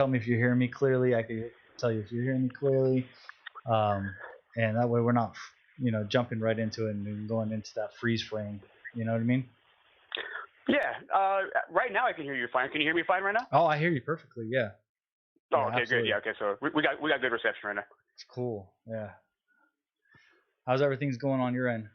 tell me if you're hearing me clearly. I can tell you if you're hearing me clearly. Um, and that way we're not, jumping right into it and going into that freeze frame. You know what I mean? Yeah. Right now I can hear you fine. Can you hear me fine right now? Oh, I hear you perfectly. Yeah. Oh, Yeah, okay, good. absolutely. Yeah, okay. So we got good reception right now. It's cool. Yeah. How's everything's going on your end?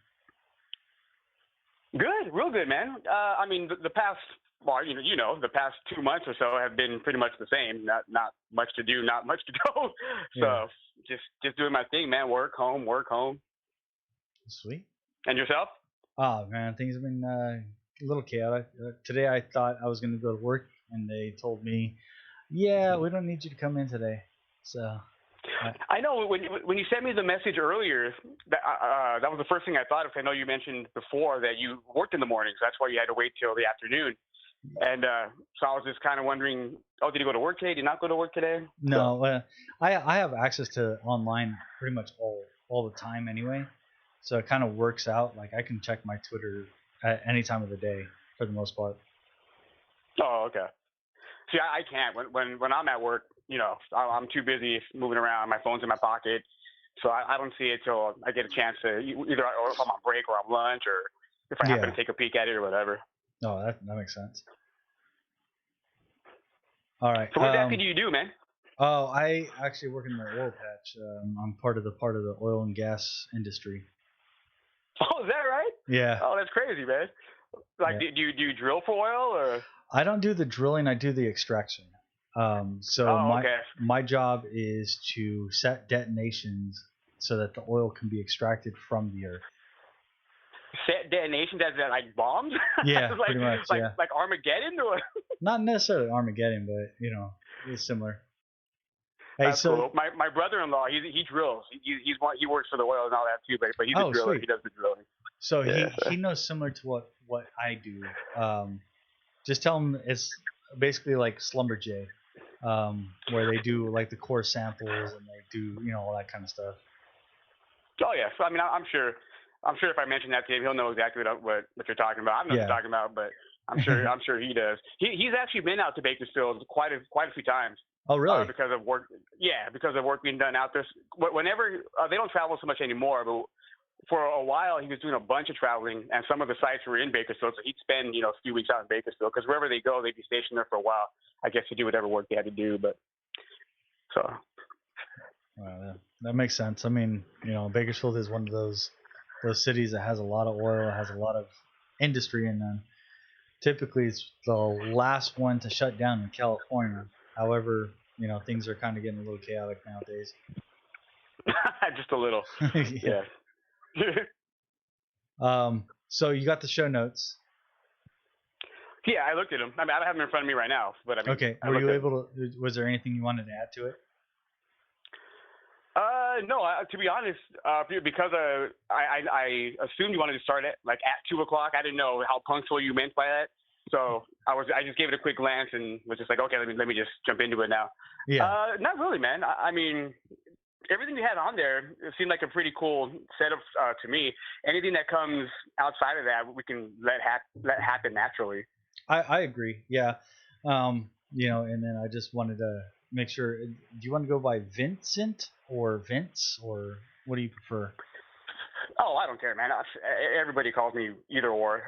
Good, real good, man. I mean, the past, well, the past 2 months or so have been pretty much the same. Not much to do, not much to go. Yeah. So just doing my thing, man. Work home, work home. Sweet. And yourself? Oh man, things have been a little chaotic. Today I thought I was going to go to work, and they told me, "Yeah, we don't need you to come in today." So, I know when you sent me the message earlier, that was the first thing I thought of. I know you mentioned before that you worked in the mornings. That's why you had to wait till the afternoon. And so I was just kind of wondering, oh, did you go to work today? Did you not go to work today? no, I have access to online pretty much all the time anyway, so it kind of works out. Like I can check my Twitter at any time of the day for the most part. Oh, okay. See, I can't. When I'm at work, I'm too busy moving around. My phone's in my pocket, so I don't see it till I get a chance to either or if I'm on break or on lunch or if I happen Yeah. to take a peek at it or whatever. Oh, that makes sense. All right. So what exactly do you do, man? Oh, I actually work in the oil patch. I'm part of the oil and gas industry. Oh, is that right? Yeah. Oh, that's crazy, man. Like, Yeah. do you drill for oil or? I don't do the drilling. I do the extraction. So Oh, my okay. my job is to set detonations so that the oil can be extracted from the earth. Set detonations as in, like bombs? Yeah, like pretty much. like Yeah. like Armageddon or? Not necessarily Armageddon, but it's similar. Hey, That's so cool. My brother-in-law, he drills. He works for the oil and all that too, but he's a oh driller. sweet. He does the drilling. So he Yeah. he knows similar to what I do. Just tell him it's basically like Slumberjay, where they do like the core samples and they do all that kind of stuff. Oh yeah. So I mean, I'm sure. I'm sure if I mention that to him, he'll know exactly what you're talking about. I don't know what Yeah. you're talking about, but I'm sure he does. He's actually been out to Bakersfield quite a few times. Oh really? Because of work. Yeah, because of work being done out there. Whenever they don't travel so much anymore, but for a while he was doing a bunch of traveling, and some of the sites were in Bakersfield, so he'd spend a few weeks out in Bakersfield because wherever they go, they'd be stationed there for a while. I guess to do whatever work they had to do, but so. Wow, that makes sense. I mean, Bakersfield is one of those cities that has a lot of oil, has a lot of industry, and then typically it's the last one to shut down in California. However, things are kind of getting a little chaotic nowadays. Just a little. Yeah. So you got the show notes. Yeah, I looked at them. I mean, I don't have them in front of me right now, but I mean. Okay. Were you able to? Was there anything you wanted to add to it? No. To be honest, because I assumed you wanted to start at 2:00. I didn't know how punctual you meant by that, so I just gave it a quick glance and was just like, okay, let me just jump into it now. Yeah. Not really, man. I mean, everything you had on there seemed like a pretty cool setup to me. Anything that comes outside of that, we can let happen naturally. I agree. Yeah. And then I just wanted to make sure. Do you want to go by Vincent or Vince, or what do you prefer? Oh, I don't care, man. Everybody calls me either or.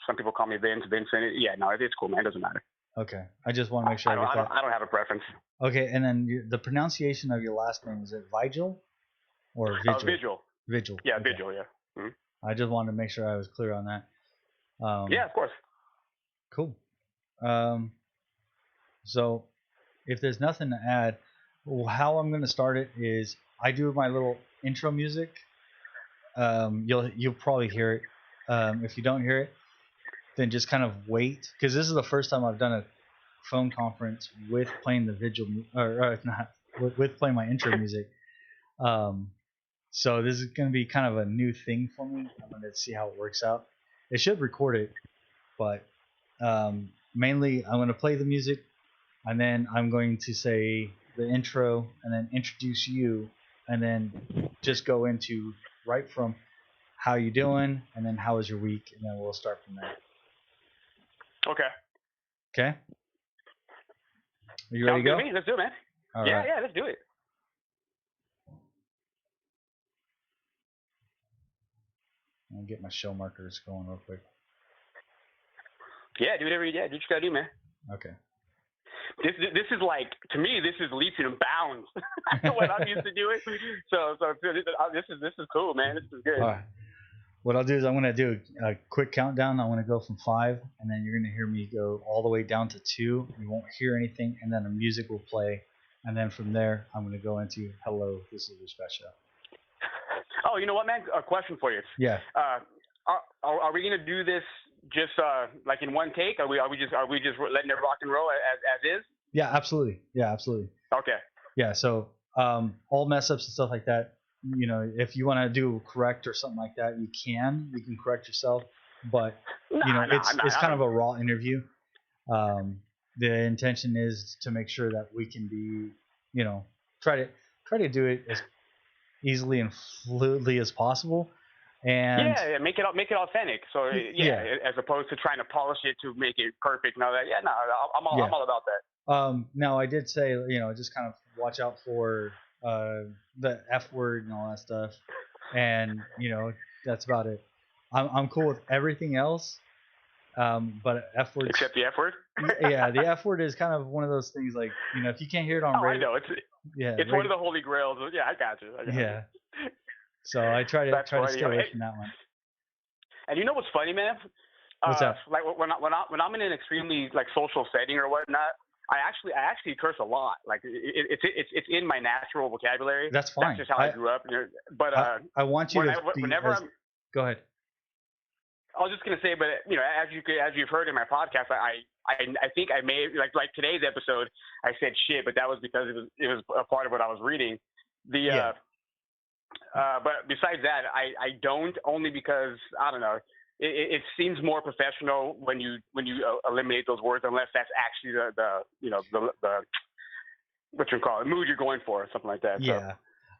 Some people call me Vince, Vincent. Yeah, no, it's cool, man. It doesn't matter. Okay. I just want to make sure I get that. I don't have a preference. Okay, and then the pronunciation of your last name, is it Vigil or Vigil? Vigil. Vigil. Yeah, okay. Vigil, yeah. Mm-hmm. I just wanted to make sure I was clear on that. Yeah, of course. Cool. So if there's nothing to add, how I'm going to start it is I do my little intro music. You'll probably hear it. If you don't hear it, then just kind of wait, because this is the first time I've done a phone conference with playing the Vigil, or not with playing my intro music. So this is going to be kind of a new thing for me. I'm going to see how it works out. It should record it, but mainly I'm going to play the music, and then I'm going to say the intro, and then introduce you, and then just go into right from how you doing, and then how was your week, and then we'll start from there. Okay. Okay. Are you ready to go? Let's do it, man. All yeah, right. yeah, let's do it. I'll get my show markers going real quick. Yeah, do whatever do what you gotta do, man. Okay. This is like, to me, this is leaps and bounds what I'm used to doing. So this is cool, man. This is good. All right. What I'll do is I'm gonna do a quick countdown. I'm gonna go from 5, and then you're gonna hear me go all the way down to 2. You won't hear anything, and then the music will play, and then from there I'm gonna go into hello. This is Roosterbat Show. Oh, you know what, man? A question for you. Yeah. Are we gonna do this just like in one take? Are we just letting it rock and roll as is? Yeah, absolutely. Yeah, absolutely. Okay. Yeah. So all mess ups and stuff like that. You know, if you want to do correct or something like that, you can correct yourself. But it's kind of a raw interview. The intention is to make sure that we can be, try to do it as easily and fluidly as possible. And yeah, make it authentic. So as opposed to trying to polish it to make it perfect and all that. Yeah, no, I'm all about that. Now I did say, just kind of watch out for the F word and all that stuff, and that's about it. I'm cool with everything else, but F word. Except the F word. Yeah, the F word is kind of one of those things. Like, if you can't hear it on radio, I know it's one of the holy grails. Yeah, I got you. Yeah. So I try to stay away from that one. And you know what's funny, man? What's that? Like when I'm in an extremely like social setting or whatnot, I actually curse a lot. Like it's in my natural vocabulary. That's fine. That's just how I grew up. But I want you to go ahead. I was just gonna say, but as you've heard in my podcast, I think I may like today's episode. I said shit, but that was because it was a part of what I was reading. But besides that, I don't, only because I don't know. It seems more professional when you eliminate those words, unless that's actually the what you call it, mood you're going for, or something like that. Yeah.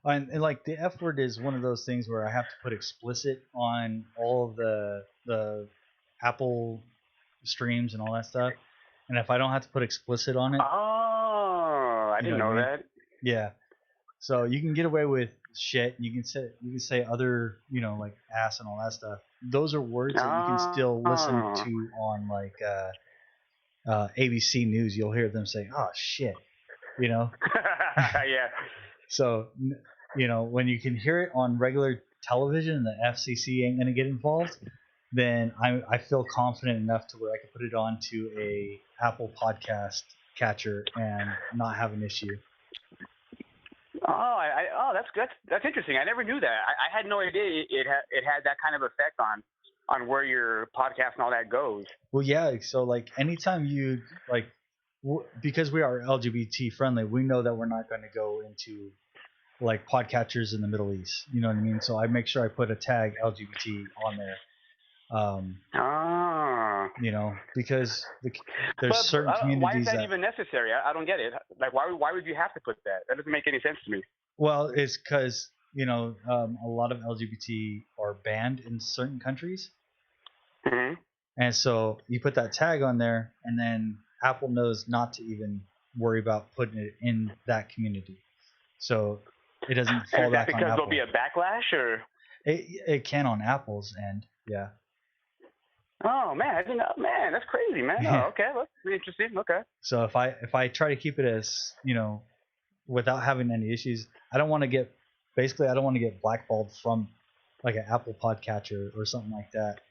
So. And like the F word is one of those things where I have to put explicit on all of the Apple streams and all that stuff. And if I don't have to put explicit on it, I didn't know that. Yeah. So you can get away with shit. You can say other, like ass and all that stuff. Those are words that you can still listen to on like ABC News. You'll hear them say, "Oh shit," Yeah. So when you can hear it on regular television and the FCC ain't gonna get involved, then I feel confident enough to where I can put it onto a Apple podcast catcher and not have an issue. Oh, that's interesting. I never knew that. I had no idea it had that kind of effect on where your podcast and all that goes. Well, yeah. So like anytime you like, because we are LGBT friendly, we know that we're not going to go into like podcatchers in the Middle East. You know what I mean? So I make sure I put a tag LGBT on there. Because there's certain communities. Why is that even necessary? I don't get it. Like, why would you have to put that? That doesn't make any sense to me. Well, it's because a lot of LGBT are banned in certain countries, and so you put that tag on there, and then Apple knows not to even worry about putting it in that community, so it doesn't fall back on Apple. Because there'll be a backlash, or it can on Apple's end, yeah. Oh man, I didn't know. Man, that's crazy, man. Oh, okay, well, interesting. Okay. So if I try to keep it as without having any issues, I don't want to get blackballed from like an Apple podcatcher or something like that.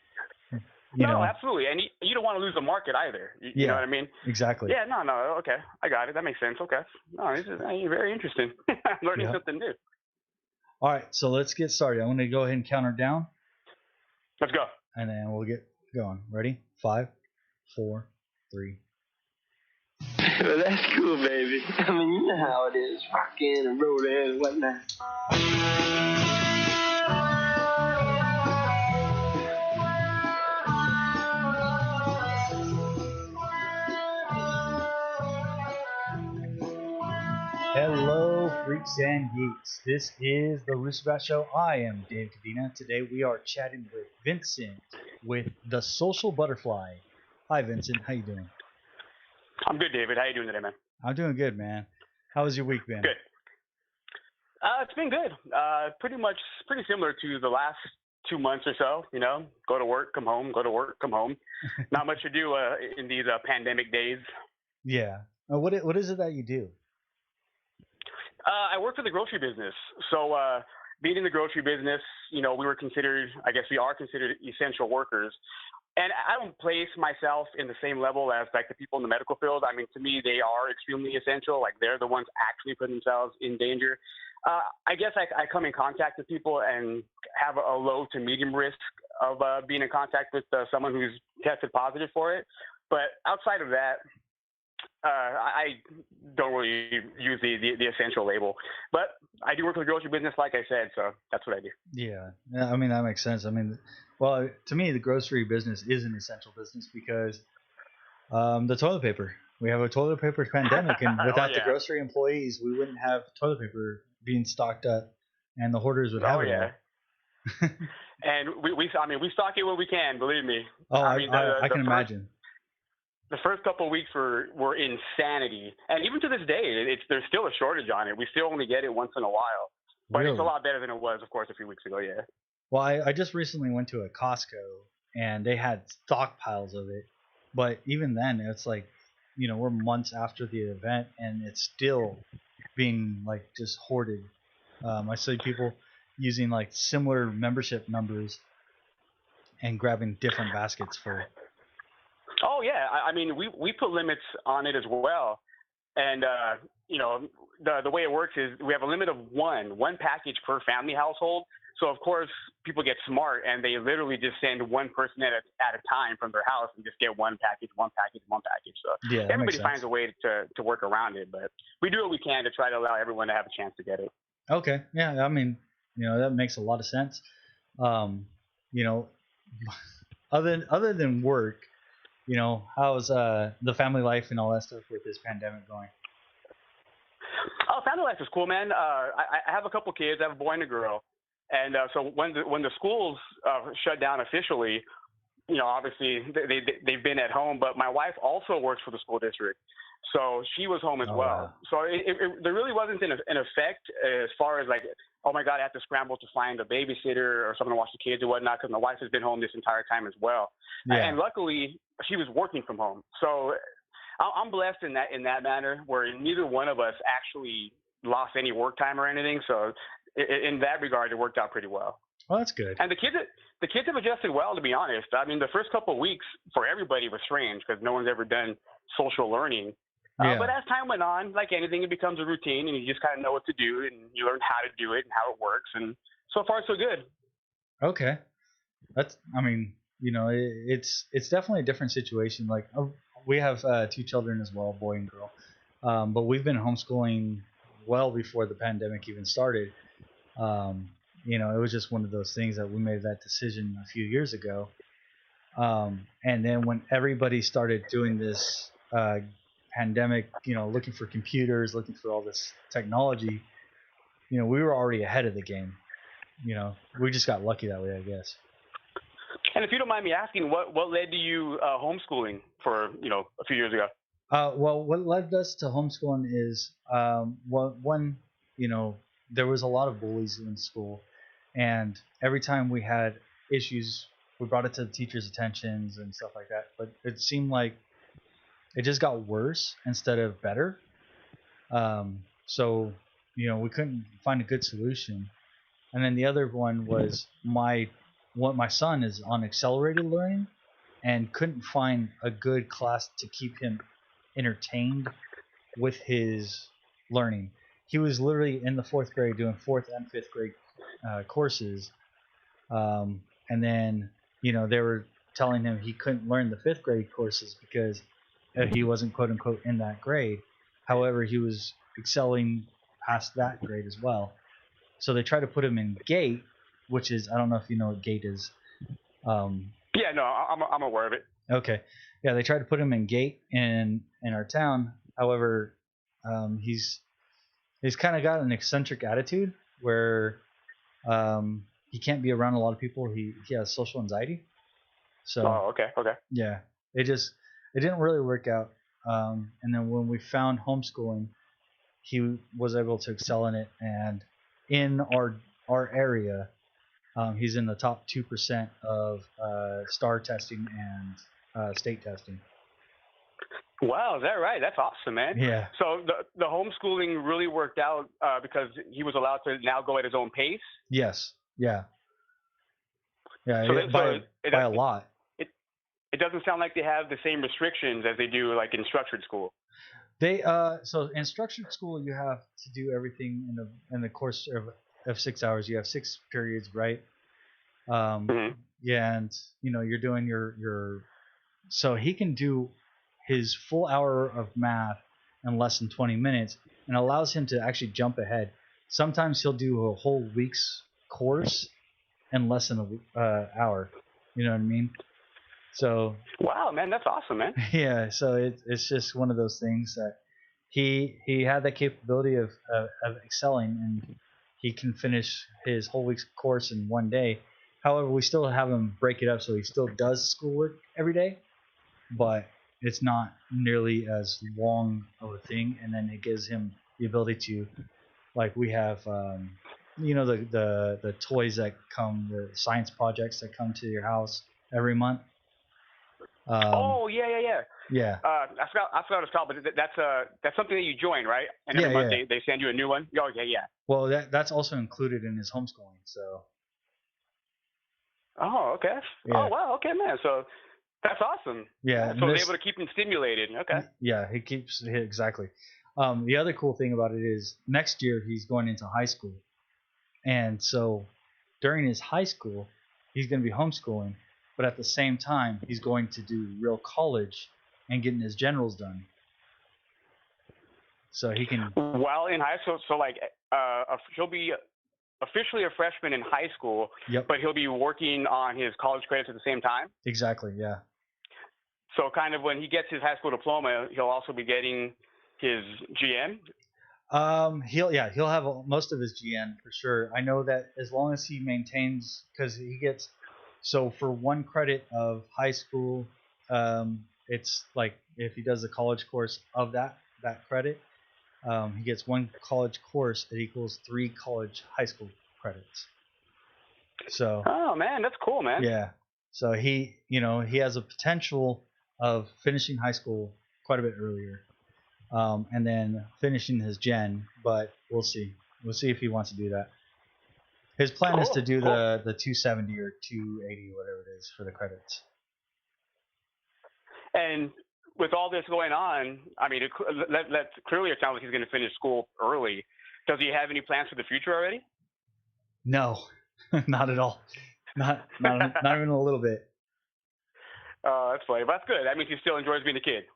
No, absolutely, and you don't want to lose the market either. You know what I mean? Exactly. Yeah, no, okay, I got it. That makes sense. Okay, no, this is very interesting. I'm learning something new. All right, so let's get started. I'm going to go ahead and count her down. Let's go. And then we'll get going. Ready? 5, 4, 3. Well, that's cool, baby. I mean, you know how it is, rocking and rolling and whatnot. Hello, freaks and geeks. This is the Roosterbat Show. I am Dave Cadena. Today we are chatting with Vincent with the Social Butterfly. Hi, Vincent. How you doing? I'm good, David. How you doing today, man? I'm doing good, man. How has your week been? Good. It's been good. Pretty similar to the last 2 months or so. You know, go to work, come home, go to work, come home. Not much to do in these pandemic days. Yeah. What is it that you do? I work for the grocery business. So, being in the grocery business, you know, I guess we are considered essential workers. And I don't place myself in the same level as like the people in the medical field. I mean, to me, they are extremely essential. Like they're the ones actually putting themselves in danger. I guess I come in contact with people and have a low to medium risk of being in contact with someone who's tested positive for it. But outside of that, I don't really use the essential label, but I do work with the grocery business, like I said, so that's what I do. Yeah. Yeah, I mean that makes sense. I mean, well, to me, the grocery business is an essential business because the toilet paper. We have a toilet paper pandemic, and Oh without the yeah, grocery employees, we wouldn't have toilet paper being stocked up, and the hoarders would oh have it yeah. all. And I mean, we stock it when we can. Believe me. Oh, I mean, I can imagine. the first couple of weeks were insanity, and even to this day, there's still a shortage on it. We still only get it once in a while, but it's a Really? lot better than it was, of course, a few weeks ago. Yeah. Well, I just recently went to a Costco and they had stockpiles of it. But even then, it's like, we're months after the event and it's still being like just hoarded. I see people using like similar membership numbers and grabbing different baskets full. Oh yeah. I mean, we put limits on it as well, and you know, the way it works is we have a limit of one package per family household. So of course people get smart and they literally just send one person at a time from their house and just get one package, one package, one package. So Yeah, that makes everybody finds sense. a way to work around it, but we do what we can to try to allow everyone to have a chance to get it. Okay. Yeah, I mean, that makes a lot of sense. Um, you know, other than work, how's the family life and all that stuff with this pandemic going? Oh, family life is cool, man. I have a couple kids. I have a boy and a girl, and so when the schools shut down officially, you know, obviously they've been at home, but my wife also works for the school district, so she was home as Oh well. wow. So there really wasn't an effect as far as like, oh my God, I have to scramble to find a babysitter or someone to watch the kids or whatnot, because my wife has been home this entire time as well, Yeah. and luckily she was working from home. So I'm blessed in that manner where neither one of us actually lost any work time or anything. So in that regard, it worked out pretty well. Well, that's good. And the kids have adjusted well, to be honest. I mean, the first couple of weeks for everybody was strange because no one's ever done social learning. But Yeah. as time went on, like anything, it becomes a routine, and you just kind of know what to do, and you learn how to do it and how it works. And so far, so good. Okay. That's. I mean, it's definitely a different situation. Like we have two children as well, boy and girl. But we've been homeschooling well before the pandemic even started. Um, it was just one of those things that we made that decision a few years ago. And then when everybody started doing this pandemic, looking for computers, looking for all this technology, we were already ahead of the game. We just got lucky that way, I guess. And if you don't mind me asking, what led to you homeschooling for a few years ago? Well, what led us to homeschooling is one, there was a lot of bullies in school, and every time we had issues, we brought it to the teachers' attentions and stuff like that. But it seemed like it just got worse instead of better. So we couldn't find a good solution. And then the other one was my son is on accelerated learning and couldn't find a good class to keep him entertained with his learning. He was literally in the fourth grade doing fourth and fifth grade courses, and then they were telling him he couldn't learn the fifth grade courses because he wasn't quote unquote in that grade. However, he was excelling past that grade as well. So they tried to put him in GATE, which is, I don't know if you know what GATE is. Yeah, no, I'm aware of it. Okay, yeah, they tried to put him in GATE in our town. However, he's kind of got an eccentric attitude where he can't be around a lot of people. He has social anxiety. So Oh, okay. yeah, it didn't really work out. And then when we found homeschooling, he was able to excel in it. And in our area, he's in the top 2% of STAR testing and state testing. Wow, is that right? That's awesome, man. Yeah. So the homeschooling really worked out because he was allowed to now go at his own pace. Yes. Yeah. Yeah. So, By a lot. It doesn't sound like they have the same restrictions as they do like in structured school. They so in structured school you have to do everything in the course of 6 hours. You have 6 periods, right? Yeah, and you're doing your so he can do his full hour of math in less than 20 minutes, and allows him to actually jump ahead. Sometimes he'll do a whole week's course in less than an hour. You know what I mean? So wow, man, that's awesome, man. yeah, so it's just one of those things that he had that capability of excelling, and he can finish his whole week's course in one day. However, we still have him break it up, so he still does schoolwork every day, but it's not nearly as long of a thing. And then it gives him the ability to, like, we have the toys that come, the science projects that come to your house every month. Oh yeah. Yeah. I forgot what it's called, but that's something that you join, right? And every month they send you a new one. Oh yeah. Well, that's also included in his homeschooling. So. Oh, okay. Yeah. Oh wow, okay, man. So that's awesome. Yeah. So they're able to keep him stimulated. Okay. Yeah, he keeps exactly. The other cool thing about it is next year he's going into high school, and so during his high school he's going to be homeschooling, but at the same time he's going to do real college and getting his generals done. So he can. While in high school, so like he'll be officially a freshman in high school, Yep. But he'll be working on his college credits at the same time. Exactly. Yeah. So kind of when he gets his high school diploma, he'll also be getting his GN. He'll have most of his GN for sure. I know that as long as he maintains, because he gets, so for one credit of high school, it's like if he does a college course of that credit, he gets one college course that equals 3 college high school credits. So. Oh man, that's cool, man. Yeah. So he has a potential of finishing high school quite a bit earlier, and then finishing his gen. But we'll see. We'll see if he wants to do that. His plan is to do the 270 or 280, whatever it is, for the credits. And with all this going on, I mean, clearly it sounds like he's going to finish school early. Does he have any plans for the future already? No, not at all. Not even a little bit. Oh, that's funny. But that's good. That means he still enjoys being a kid.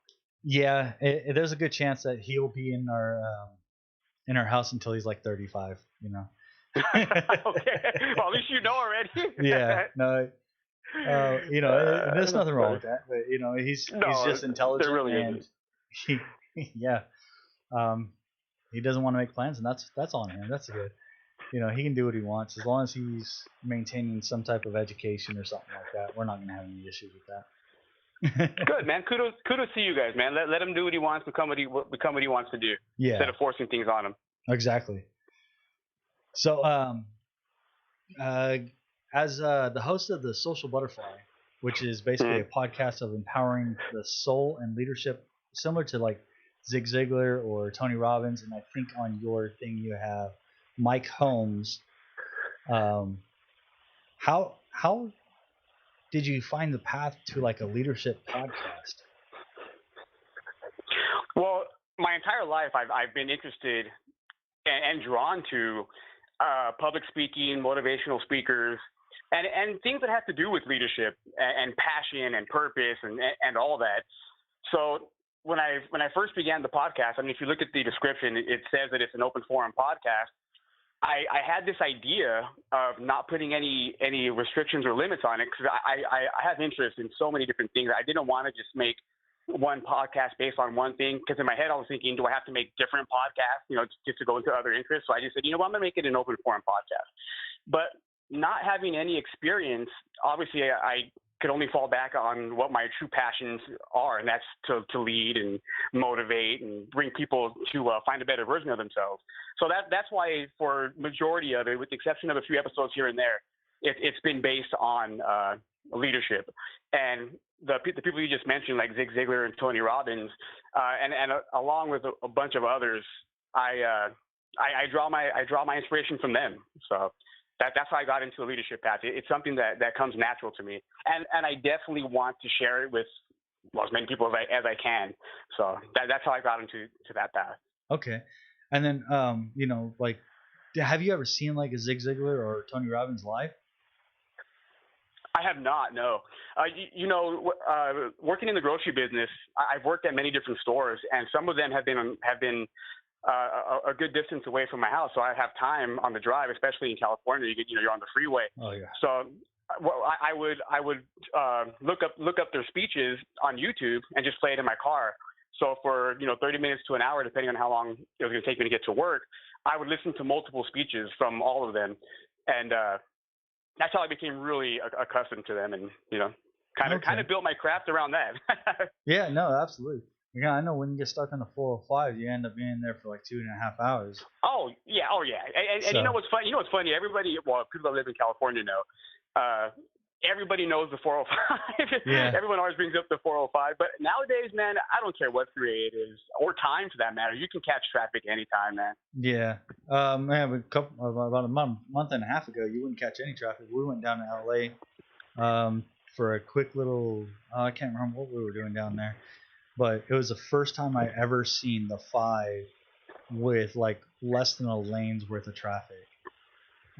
Yeah, there's a good chance that he'll be in our house until he's like 35. Okay. Well, at least you know already. Yeah. No. There's nothing wrong with that. But he's just intelligent. There really isn't. He doesn't want to make plans, and that's on him. That's good. He can do what he wants as long as he's maintaining some type of education or something like that. We're not going to have any issues with that. Good, man. Kudos to you guys, man. Let him do what he wants, become what he wants to do. Yeah. Instead of forcing things on him. Exactly. So, as the host of the Social Butterfly, which is basically a podcast of empowering the soul and leadership, similar to like Zig Ziglar or Tony Robbins, and I think on your thing you have Mike Holmes. How did you find the path to like a leadership podcast? Well, my entire life I've been interested and drawn to public speaking, motivational speakers, and things that have to do with leadership and passion and purpose and all that. So when I first began the podcast, I mean, if you look at the description, it says that it's an open forum podcast. I had this idea of not putting any restrictions or limits on it because I have interest in so many different things. I didn't want to just make one podcast based on one thing because in my head I was thinking, do I have to make different podcasts, just to go into other interests? So I just said, I'm going to make it an open forum podcast. But not having any experience, obviously I could only fall back on what my true passions are, and that's to lead and motivate and bring people to find a better version of themselves. So that's why, for majority of it, with the exception of a few episodes here and there, it's been based on leadership. And the people you just mentioned, like Zig Ziglar and Tony Robbins, and along with a bunch of others, I draw my inspiration from them. So that's how I got into the leadership path. It's something that comes natural to me, and I definitely want to share it with as many people as I can. So that's how I got into that path. Okay, and then like, have you ever seen like a Zig Ziglar or Tony Robbins live? I have not, no. Working in the grocery business, I've worked at many different stores, and some of them have been a good distance away from my house, so I have time on the drive, especially in California. You're on the freeway. Oh yeah. So I would look up their speeches on YouTube and just play it in my car. So for 30 minutes to an hour, depending on how long it was going to take me to get to work, I would listen to multiple speeches from all of them, and that's how I became really accustomed to them, and kind of built my craft around that. Yeah, no, absolutely. Yeah, I know when you get stuck on the 405, you end up being there for like 2.5 hours. Oh yeah. And you know what's funny? Everybody, well, people that live in California know. Everybody knows the 405. Yeah. Everyone always brings up the 405. But nowadays, man, I don't care what 308 is, or time for that matter. You can catch traffic anytime, man. Yeah. Man, about a month and a half ago, you wouldn't catch any traffic. We went down to LA for a quick little, I can't remember what we were doing down there, but it was the first time I ever seen the 5 with like less than a lane's worth of traffic.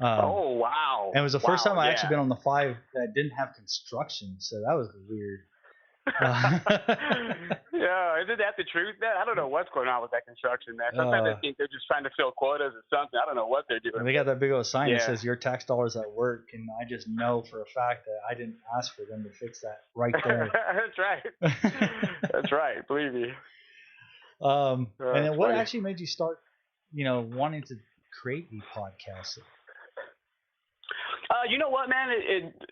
Oh wow! And it was the first time I actually been on the 5 that didn't have construction, so that was weird. Yeah, isn't that the truth, man? I don't know what's going on with that construction, man. Sometimes I think they're just trying to fill quotas or something. I don't know what they're doing. They got that big old sign that says your tax dollars at work, and I just know for a fact that I didn't ask for them to fix that right there. That's right. That's right. Believe me. And then what actually made you start, wanting to create a podcast? You know what, man?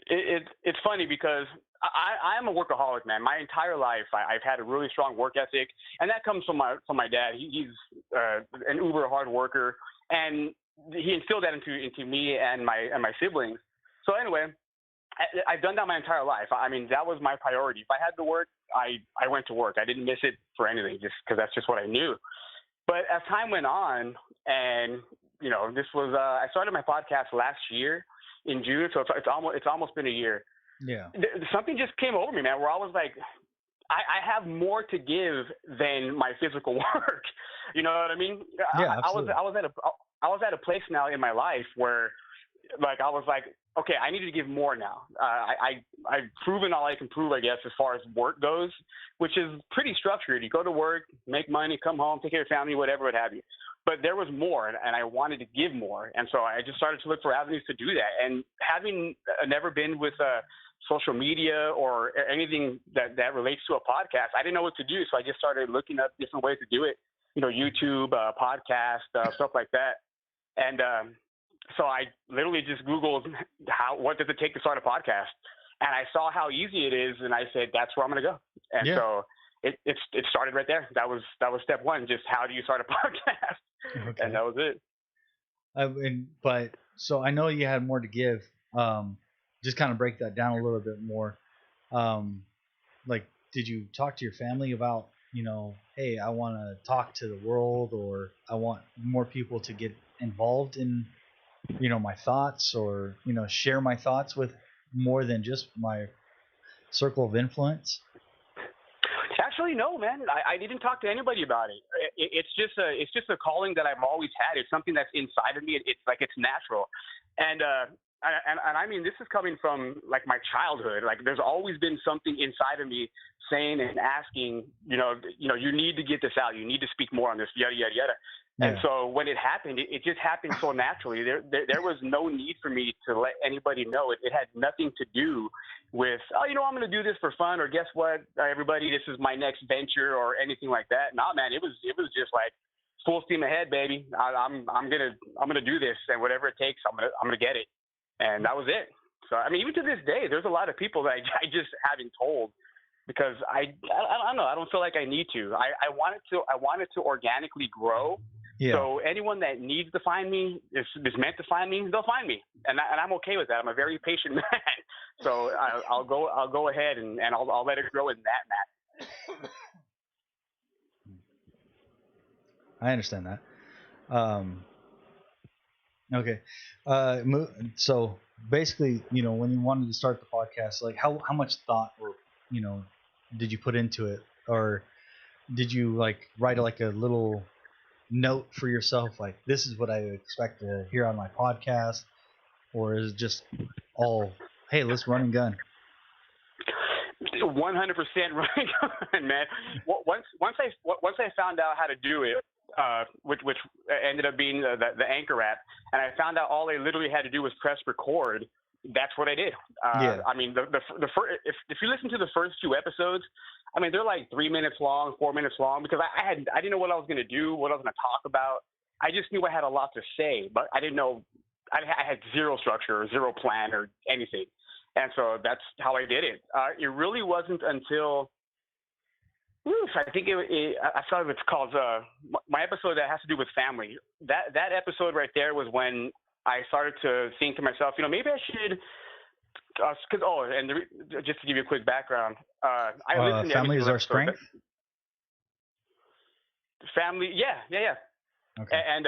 It's funny because I am a workaholic, man. My entire life, I've had a really strong work ethic, and that comes from my dad. He's an uber hard worker, and he instilled that into me and my siblings. So anyway, I've done that my entire life. I mean, that was my priority. If I had to work, I went to work. I didn't miss it for anything, just because that's just what I knew. But as time went on, and this was I started my podcast last year in June, so it's almost been a year. Yeah. Something just came over me, man, where I was like, I have more to give than my physical work. You know what I mean? Yeah, absolutely. I was at a place now in my life where, like, I was like, okay, I need to give more now. I've proven all I can prove, I guess, as far as work goes, which is pretty structured. You go to work, make money, come home, take care of your family, whatever, what have you. But there was more, and I wanted to give more. And so I just started to look for avenues to do that. And having never been with social media or anything that relates to a podcast, I didn't know what to do. So I just started looking up different ways to do it, YouTube, podcast, stuff like that. And so I literally just Googled what does it take to start a podcast, and I saw how easy it is, and I said that's where I'm going to go. And so it started right there. That was step one. Just how do you start a podcast? Okay. And that was it. But so I know you had more to give. Just kind of break that down a little bit more. Like, did you talk to your family about, hey, I want to talk to the world, or I want more people to get involved in, my thoughts, or, share my thoughts with more than just my circle of influence? Actually, no, man. I didn't talk to anybody about it. It's just a calling that I've always had. It's something that's inside of me. It's like it's natural, and I mean, this is coming from like my childhood. Like, there's always been something inside of me saying and asking, you need to get this out. You need to speak more on this. Yada yada yada. Yeah. And so when it happened, it just happened so naturally. There was no need for me to let anybody know. It had nothing to do with, I'm going to do this for fun, or guess what, everybody, this is my next venture, or anything like that. Nah, man, it was just like full steam ahead, baby. I'm gonna do this, and whatever it takes, I'm gonna get it. And that was it. So I mean, even to this day, there's a lot of people that I just haven't told because I don't know. I don't feel like I need to. I want it to organically grow. Yeah. So anyone that needs to find me is meant to find me. They'll find me, and I'm okay with that. I'm a very patient man. So I'll go ahead and I'll let it grow in that manner. I understand that. Okay. So basically, when you wanted to start the podcast, like how much thought or, did you put into it, or did you like write like a little note for yourself, like this is what I expect to hear on my podcast, or is it just all, hey, let's run and gun? 100% right, man. Once I found out how to do it, which ended up being the Anchor app, and I found out all I literally had to do was press record. That's what I did. Yeah. I mean, the first, if you listen to the first 2 episodes, I mean, they're like 3 minutes long, 4 minutes long, because I didn't know what I was going to do, what I was going to talk about. I just knew I had a lot to say, but I didn't know. I had zero structure, or zero plan, or anything. And so that's how I did it. It really wasn't until, I think I saw it's called my episode that has to do with family. That episode right there was when I started to think to myself, maybe I should, just to give you a quick background, I listened to Family is our strength. Family, yeah. Okay. And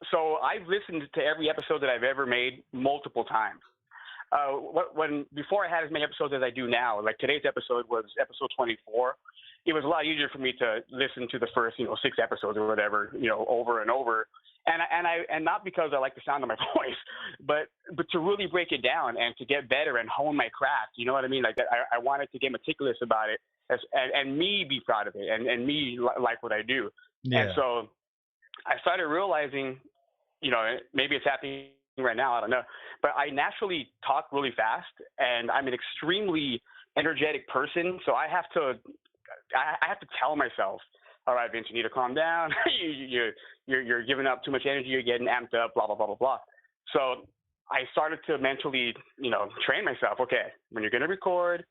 so I've listened to every episode that I've ever made multiple times. Before I had as many episodes as I do now, like today's episode was episode 24. It was a lot easier for me to listen to the first, 6 episodes or whatever, over and over. And not because I like the sound of my voice, but to really break it down and to get better and hone my craft. You know what I mean? Like I wanted to get meticulous about it and me be proud of it and me like what I do. Yeah. And so I started realizing, maybe it's happening right now, I don't know, but I naturally talk really fast, and I'm an extremely energetic person. So I have to tell myself, all right, Vince, you need to calm down. You're giving up too much energy. You're getting amped up, blah, blah, blah, blah, blah. So I started to mentally, train myself. Okay, when you're going to record,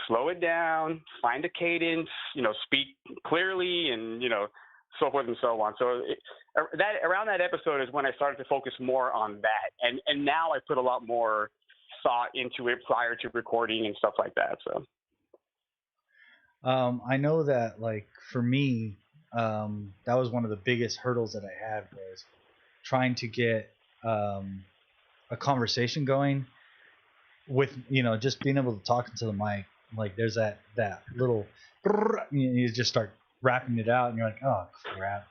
slow it down, find a cadence, speak clearly, and, so forth and so on. So around that episode is when I started to focus more on that. And now I put a lot more thought into it prior to recording and stuff like that. So I know that, like, for me, that was one of the biggest hurdles that I had, was trying to get a conversation going with, just being able to talk into the mic. Like, there's that little, you just start rapping it out, and you're like, oh crap.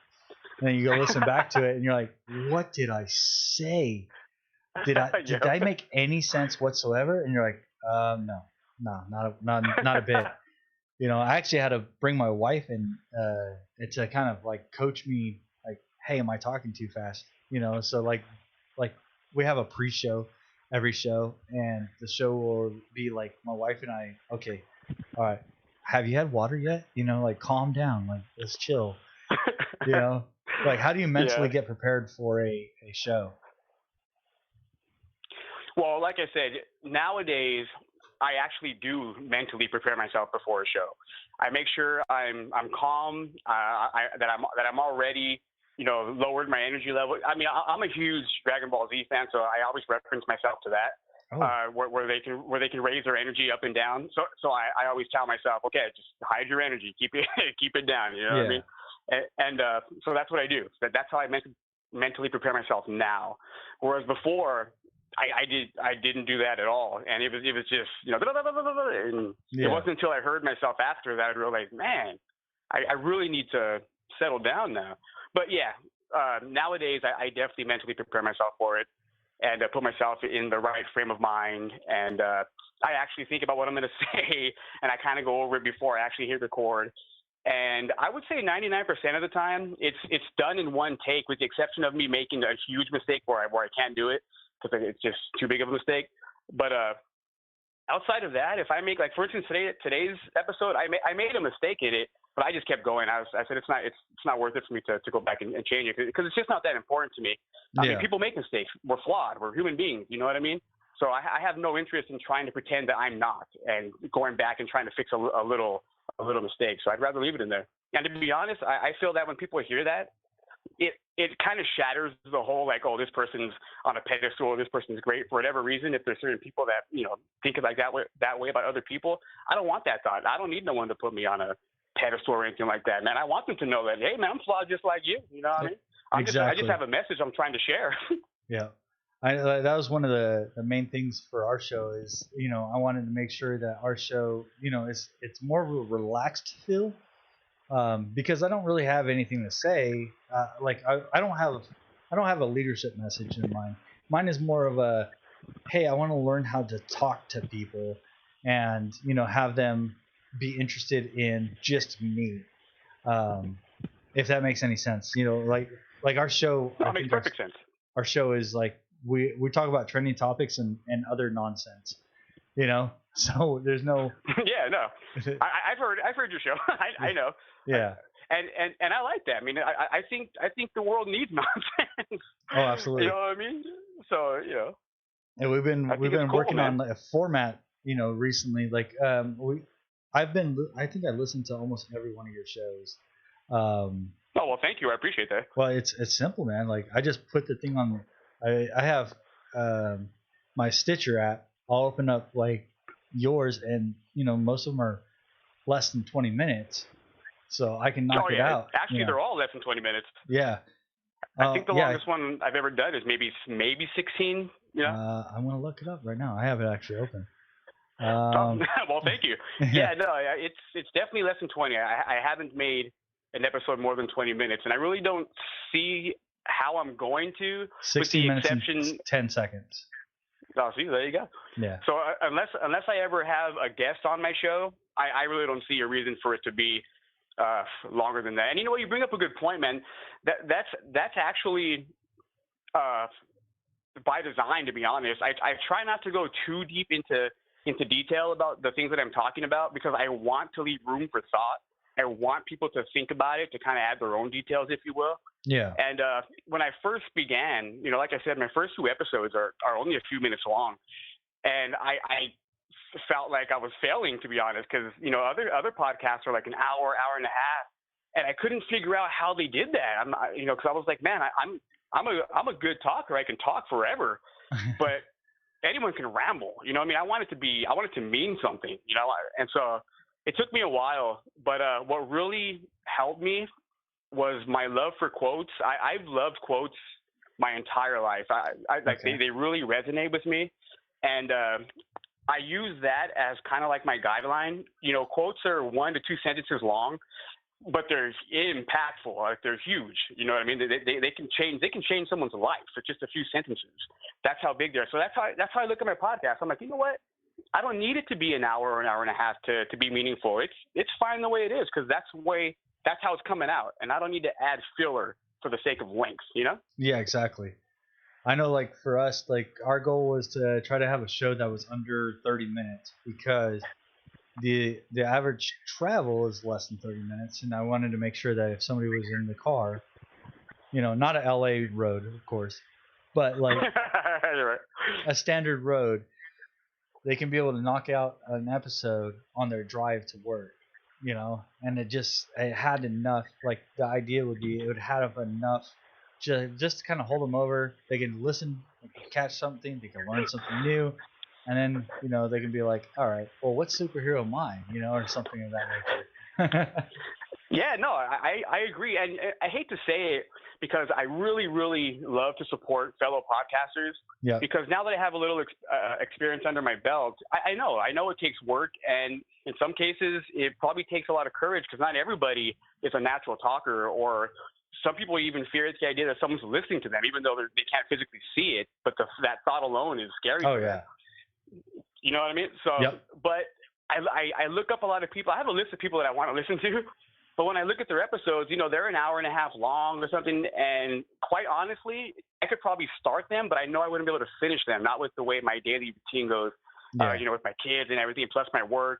And then you go listen back to it, and you're like, what did I say? Did I make any sense whatsoever? And you're like, no, not a bit. I actually had to bring my wife in to kind of like coach me, like, hey, am I talking too fast? So like we have a pre-show every show, and the show will be like my wife and I, okay, all right, have you had water yet? Like, calm down, like, let's chill. Like, how do you mentally get prepared for a show? Well, like I said, nowadays I actually do mentally prepare myself before a show. I make sure I'm calm, that I'm already, lowered my energy level. I mean, I'm a huge Dragon Ball Z fan, so I always reference myself to that. Where they can raise their energy up and down. So I always tell myself, okay, just hide your energy, keep it down. You know what I mean? And so that's what I do. That's how I mentally prepare myself now. Whereas before, I didn't do that at all, and it was just and it wasn't until I heard myself after that I realized, man, I really need to settle down now. But nowadays I definitely mentally prepare myself for it, and put myself in the right frame of mind, and I actually think about what I'm going to say, and I kind of go over it before I actually hit record. And I would say 99% of the time it's done in one take, with the exception of me making a huge mistake where I can't do it because it's just too big of a mistake. But outside of that, if I make, like, for instance, today's episode, I made a mistake in it, but I just kept going. I said it's not worth it for me to go back and change it, because it's just not that important to me. I mean, people make mistakes. We're flawed. We're human beings. You know what I mean? So I have no interest in trying to pretend that I'm not and going back and trying to fix a little mistake. So I'd rather leave it in there. And to be honest, I feel that when people hear that, it kind of shatters the whole like, oh, this person's on a pedestal, this person's great for whatever reason. If there's certain people that think like that way about other people, I don't want that thought. I don't need no one to put me on a pedestal or anything like that, man. I want them to know that, hey, man, I'm flawed just like you. You know what I mean? I just have a message I'm trying to share. Yeah. That was one of the main things for our show is, I wanted to make sure that our show, it's more of a relaxed feel, because I don't really have anything to say. I don't have a leadership message in mind. Mine is more of a, hey, I want to learn how to talk to people and, have them be interested in just me. If that makes any sense, like our show, That makes perfect sense. Our show is like, we talk about trending topics and other nonsense, so there's no. Yeah, no, I've heard your show. I know. Yeah. And I like that. I mean, I think the world needs nonsense. Oh, absolutely. You know what I mean? So, And we've been cool, working man. on a format, recently. Like, I think I listened to almost every one of your shows. Oh, well, thank you. I appreciate that. Well, it's simple, man. Like, I just put the thing on. I have my Stitcher app. I'll open up like yours, and most of them are less than 20 minutes, so I can knock it out. Actually, they're all less than 20 minutes. Yeah. I think the longest one I've ever done is maybe 16. Yeah. I'm gonna look it up right now. I have it actually open. Well, thank you. Yeah, no, it's definitely less than 20. I haven't made an episode more than 20 minutes, and I really don't see how I'm going to. 16 minutes and 10 seconds. Oh, see, there you go. Yeah. So unless I ever have a guest on my show, I really don't see a reason for it to be longer than that. And you bring up a good point, man. That's actually by design, to be honest. I try not to go too deep into detail about the things that I'm talking about because I want to leave room for thought. I want people to think about it, to kind of add their own details, if you will. Yeah. And when I first began, like I said, my first 2 episodes are only a few minutes long. And I felt like I was failing, to be honest, because, other podcasts are like an hour and a half. And I couldn't figure out how they did that. Because I was like, man, I'm a good talker. I can talk forever. But anyone can ramble. I want it to mean something, and so it took me a while, but what really helped me was my love for quotes. I've loved quotes my entire life. They really resonate with me, and I use that as kind of like my guideline. Quotes are 1 to 2 sentences long, but they're impactful. Like they're huge. You know what I mean? They can change someone's life for just a few sentences. That's how big they are. So that's how I look at my podcast. I'm like, you know what? I don't need it to be an hour or an hour and a half to be meaningful. It's fine the way it is because that's how it's coming out, and I don't need to add filler for the sake of length. Yeah, exactly. I know, like for us, like our goal was to try to have a show that was under 30 minutes because the average travel is less than 30 minutes, and I wanted to make sure that if somebody was in the car, not a LA road, of course, but like a standard road, they can be able to knock out an episode on their drive to work, and it had enough. Like the idea would be it would have enough just to kind of hold them over. They can listen, they can catch something, they can learn something new, and then they can be like, all right, well, what superhero am I, or something of that nature. Yeah, no, I agree, and I hate to say it because I really, really love to support fellow podcasters. Yeah. Because now that I have a little experience under my belt, I know it takes work, and in some cases it probably takes a lot of courage because not everybody is a natural talker, or some people even fear it's the idea that someone's listening to them, even though they can't physically see it. But that thought alone is scary. Oh yeah. You know what I mean? So, yep. But I look up a lot of people. I have a list of people that I want to listen to. But when I look at their episodes, they're an hour and a half long or something. And quite honestly, I could probably start them, but I know I wouldn't be able to finish them, not with the way my daily routine goes, with my kids and everything, plus my work.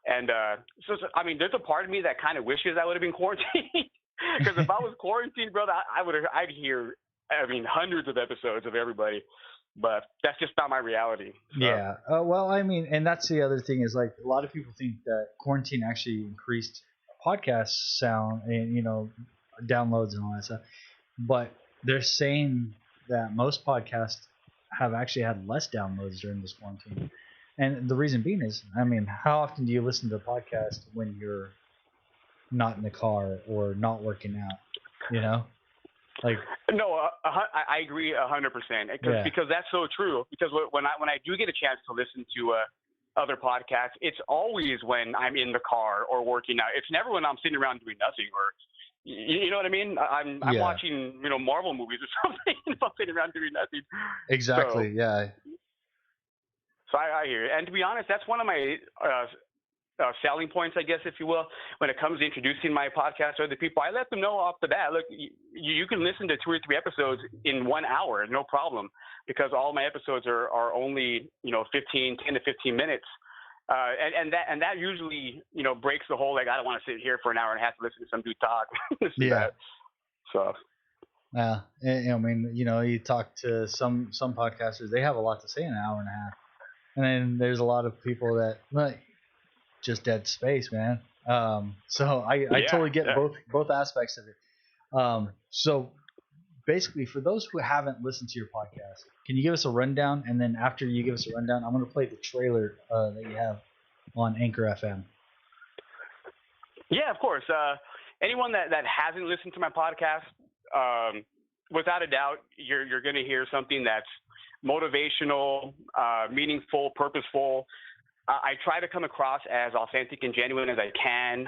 And there's a part of me that kind of wishes I would have been quarantined. Because if I was quarantined, brother, I'd hear, hundreds of episodes of everybody. but that's just not my reality. So. Yeah. Well, I mean, and that's the other thing is like a lot of people think that quarantine actually increased podcast sound and downloads and all that stuff, but they're saying that most podcasts have actually had less downloads during this quarantine. And the reason being is, I mean, how often do you listen to a podcast when you're not in the car or not working out? You know, like No, I agree 100% because that's so true. Because when I do get a chance to listen to other podcasts, it's always when I'm in the car or working out. It's never when I'm sitting around doing nothing or you know what I mean. I'm watching Marvel movies or something. If I'm sitting around doing nothing. Exactly. So I hear it. And to be honest, that's one of my selling points, I guess, if you will, when it comes to introducing my podcast to other people. I let them know off the bat, look, you can listen to 2 or 3 episodes in 1 hour, no problem, because all my episodes are only 10 to 15 minutes. And that usually breaks the whole, like, I don't want to sit here for an hour and a half to listen to some dude talk. So. Yeah, I mean, you talk to some podcasters, they have a lot to say in an hour and a half, and then there's a lot of people that just dead space, man. So I totally get both aspects of it. So basically, for those who haven't listened to your podcast, can you give us a rundown? And then after you give us a rundown, I'm going to play the trailer that you have on Anchor FM. Yeah, of course. Anyone that hasn't listened to my podcast, without a doubt, you're going to hear something that's motivational, meaningful, purposeful. I try to come across as authentic and genuine as I can.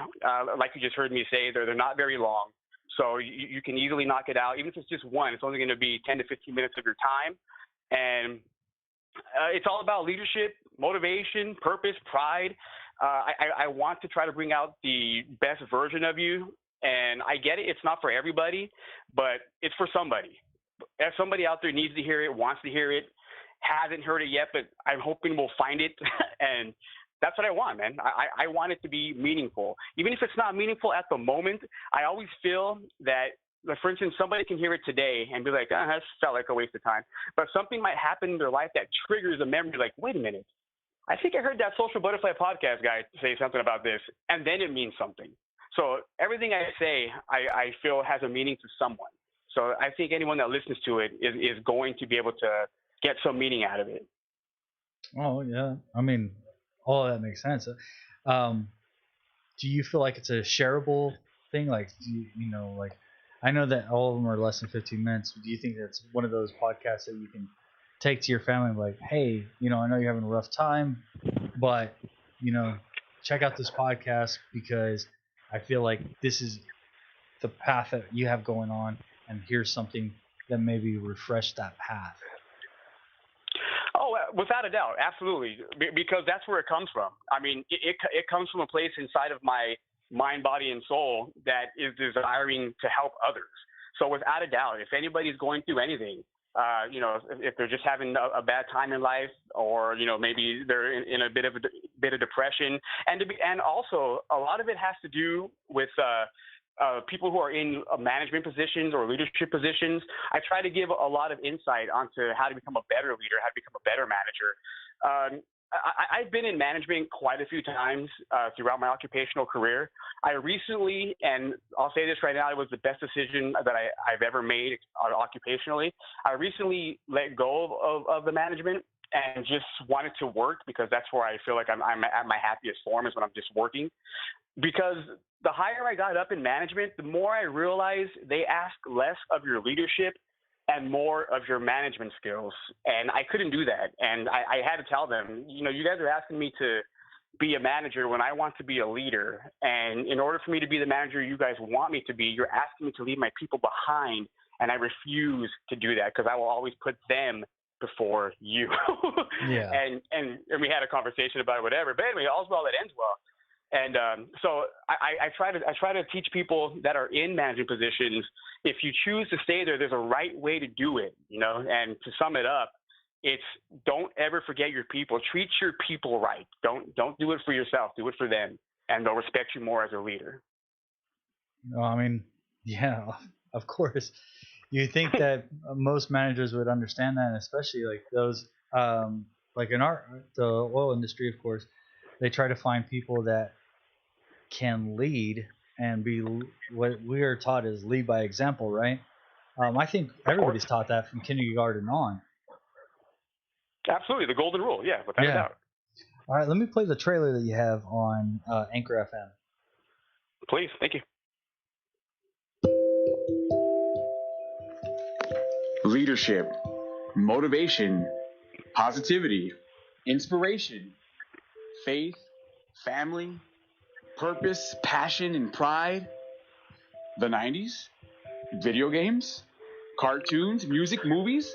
Like you just heard me say, they're not very long. So you can easily knock it out. Even if it's just one, it's only going to be 10 to 15 minutes of your time. And it's all about leadership, motivation, purpose, pride. I want to try to bring out the best version of you. And I get it. It's not for everybody, but it's for somebody. If somebody out there needs to hear it, wants to hear it, hasn't heard it yet, but I'm hoping we'll find it. And that's what I want, man. I want it to be meaningful. Even if it's not meaningful at the moment, I always feel that, like, for instance, somebody can hear it today and be like, that felt like a waste of time. But something might happen in their life that triggers a memory like, wait a minute, I think I heard that Social Butterfly podcast guy say something about this. And then it means something. So everything I say, I feel has a meaning to someone. So I think anyone that listens to it is going to be able to get some meaning out of it. Oh, yeah. I mean, all of that makes sense. Do you feel like it's a shareable thing? Like, like, I know that all of them are less than 15 minutes. Do you think that's one of those podcasts that you can take to your family and be like, hey, I know you're having a rough time, but, check out this podcast because I feel like this is the path that you have going on, and here's something that maybe refresh that path? Oh, without a doubt, absolutely, because that's where it comes from. I mean, it comes from a place inside of my mind, body, and soul that is desiring to help others. So without a doubt, if anybody's going through anything, if they're just having a bad time in life, or maybe they're in a bit of depression, and also a lot of it has to do with people who are in management positions or leadership positions. I try to give a lot of insight onto how to become a better leader, how to become a better manager. I've been in management quite a few times throughout my occupational career. I recently, and I'll say this right now, it was the best decision that I've ever made occupationally. I recently let go of the management and just wanted to work, because that's where I feel like I'm at my happiest form, is when I'm just working. Because the higher I got up in management, the more I realized they ask less of your leadership and more of your management skills. And I couldn't do that. And I had to tell them, you guys are asking me to be a manager when I want to be a leader. And in order for me to be the manager you guys want me to be, you're asking me to leave my people behind. And I refuse to do that, because I will always put them before you. Yeah. And we had a conversation about it, whatever. But anyway, all's well that ends well. And so I try to teach people that are in management positions, if you choose to stay there, there's a right way to do it, and to sum it up, it's don't ever forget your people. Treat your people right. Don't do it for yourself. Do it for them, and they'll respect you more as a leader. I mean, yeah, of course. You think that most managers would understand that, and especially like those, like in the oil industry, of course, they try to find people that can lead and be what we are taught is lead by example, right? I think Of course. everybody's taught that from kindergarten on. Absolutely, the golden rule. Yeah, without a Yeah. doubt. All right, let me play the trailer that you have on Anchor FM. Please, thank you. Leadership, motivation, positivity, inspiration, faith, family, purpose, passion, and pride. The 90s? Video games? Cartoons? Music? Movies?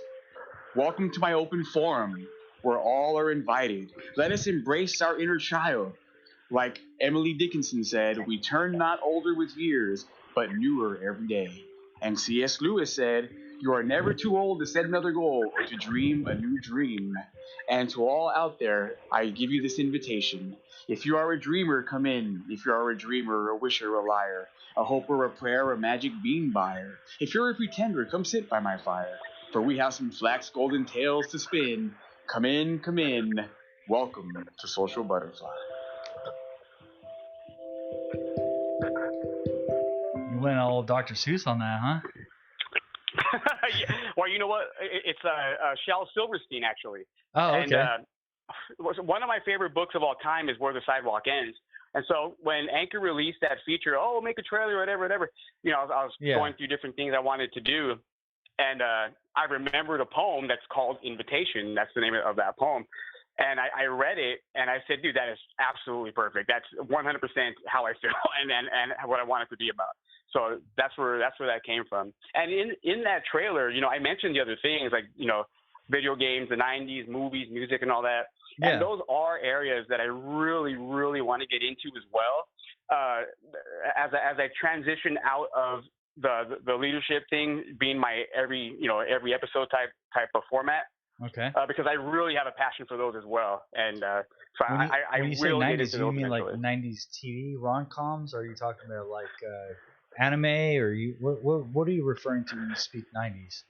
Welcome to my open forum, where all are invited. Let us embrace our inner child. Like Emily Dickinson said, we turn not older with years, but newer every day. And C.S. Lewis said, you are never too old to set another goal or to dream a new dream. And to all out there, I give you this invitation. If you are a dreamer, come in. If you are a dreamer, a wisher, a liar, a hoper, a prayer, a magic bean buyer. If you're a pretender, come sit by my fire. For we have some flax golden tales to spin. Come in, come in. Welcome to Social Butterfly. You went all Dr. Seuss on that, huh? Yeah. Well, you know what? It's Shel Silverstein, actually. Oh, okay. And one of my favorite books of all time is Where the Sidewalk Ends. And so when Anchor released that feature, make a trailer, whatever, you know, I was going through different things I wanted to do. And I remembered a poem that's called Invitation. That's the name of that poem. And I read it, and I said, dude, that is absolutely perfect. That's 100% how I feel and what I want it to be about. So that's where that came from. And in that trailer, you know, I mentioned the other things like, you know, video games, the 90s, movies, music, and all that. Yeah. And those are areas that I really, really want to get into as well. As I transition out of the leadership thing being my every episode type of format. Okay. Because I really have a passion for those as well, and so I when you say will 90s, get into you those mean eventually. like 90s TV rom-coms? Or are you talking about like anime, or what are you referring to when you speak 90s?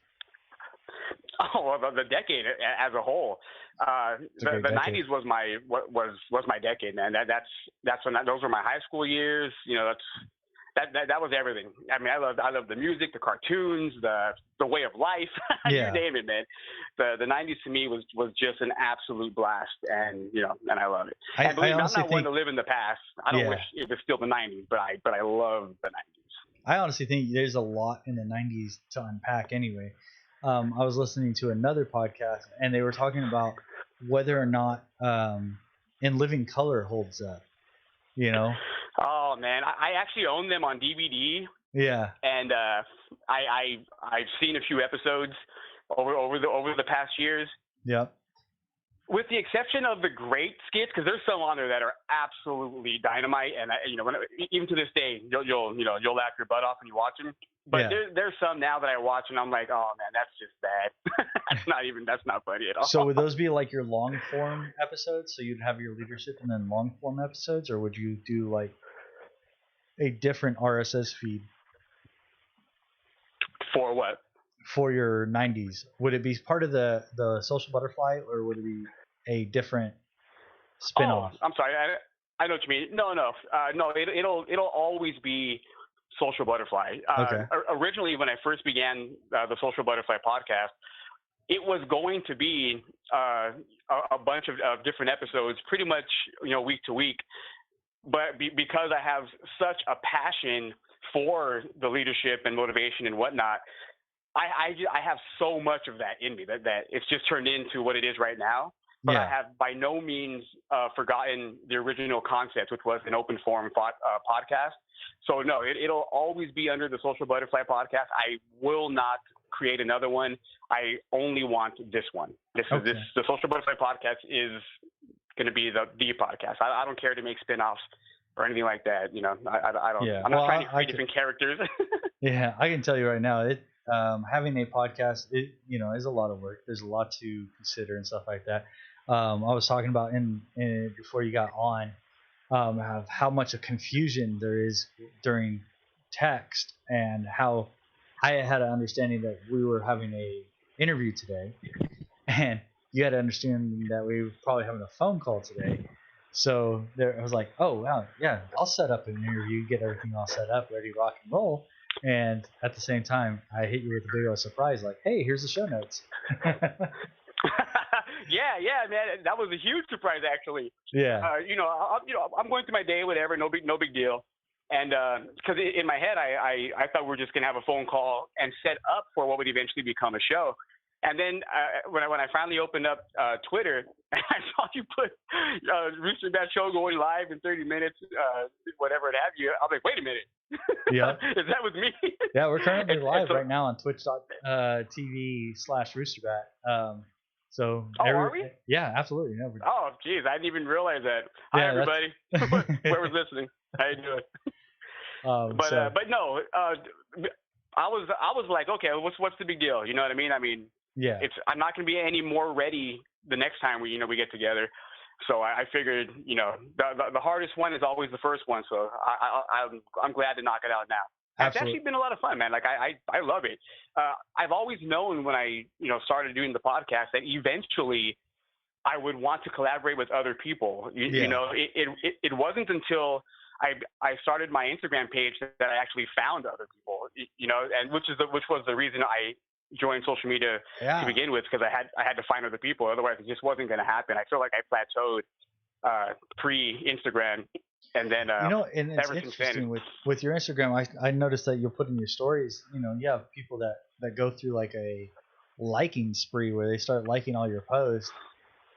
Oh, well, the decade as a whole. The 90s was my decade, man. That's when those were my high school years. You know, that was everything. I mean, I loved the music, the cartoons, the way of life. You name it, man. The 90s to me was just an absolute blast, and you know, and I love it. And believe me, I'm not one to live in the past. I don't wish it was still the 90s, but I love the 90s. I honestly think there's a lot in the 90s to unpack anyway. I was listening to another podcast, and they were talking about whether or not In Living Color holds up, you know? Oh, man. I actually own them on DVD. Yeah. And I've seen a few episodes over the past years. Yep. With the exception of the great skits, because there's some on there that are absolutely dynamite, and even to this day, you'll laugh your butt off when you watch them. But there's some now that I watch, and I'm like, oh man, that's just bad. that's not funny at all. So would those be like your long form episodes? So you'd have your leadership and then long form episodes, or would you do like a different RSS feed? For what? For your 90s, would it be part of the Social Butterfly, or would it be a different spin-off? Oh, I'm sorry. I know what you mean. No. It'll always be Social Butterfly. Okay. Originally, when I first began the Social Butterfly podcast, it was going to be a bunch of different episodes, pretty much week to week. But because I have such a passion for the leadership and motivation and whatnot, I have so much of that in me that it's just turned into what it is right now. But I have by no means forgotten the original concept, which was an open forum podcast. So no, it'll always be under the Social Butterfly podcast. I will not create another one. I only want this one. The Social Butterfly podcast is going to be the podcast. I don't care to make spinoffs or anything like that. You know, I don't. Yeah. I'm not trying to create different characters. Yeah, I can tell you right now, having a podcast, is a lot of work. There's a lot to consider and stuff like that. I was talking about in before you got on, how much of confusion there is during text, and how I had an understanding that we were having a interview today, and you had to understand that we were probably having a phone call today. So there, I was like, oh wow, yeah, I'll set up an interview, get everything all set up, ready, rock and roll. And at the same time, I hit you with a big old surprise, like, hey, here's the show notes. Yeah, man, that was a huge surprise actually. Yeah. I'm going through my day, whatever, no big deal. And because in my head, I thought we were just gonna have a phone call and set up for what would eventually become a show. And then when I finally opened up Twitter, I saw you put Roosterbat show going live in 30 minutes, whatever it have you. I was like, wait a minute, Yeah. is that with me? Yeah, we're currently live so, right now on twitch.tv/Roosterbat. So are we? Yeah, absolutely. No, Oh, geez, I didn't even realize that. Hi, Yeah, everybody. Whoever's listening, how you doing? But no, I was like, okay, what's the big deal? You know what I mean? yeah, I'm not going to be any more ready the next time we get together. So I figured, the hardest one is always the first one. So I'm glad to knock it out now. It's actually been a lot of fun, man. Like I love it. I've always known when I started doing the podcast that eventually I would want to collaborate with other people. It wasn't until I started my Instagram page that I actually found other people. And which was the reason I joined social media to begin with, because I had to find other people. Otherwise, it just wasn't going to happen. I feel like I plateaued pre-Instagram. And then, and it's interesting with your Instagram. I noticed that you'll put in your stories. You have people that go through like a liking spree where they start liking all your posts.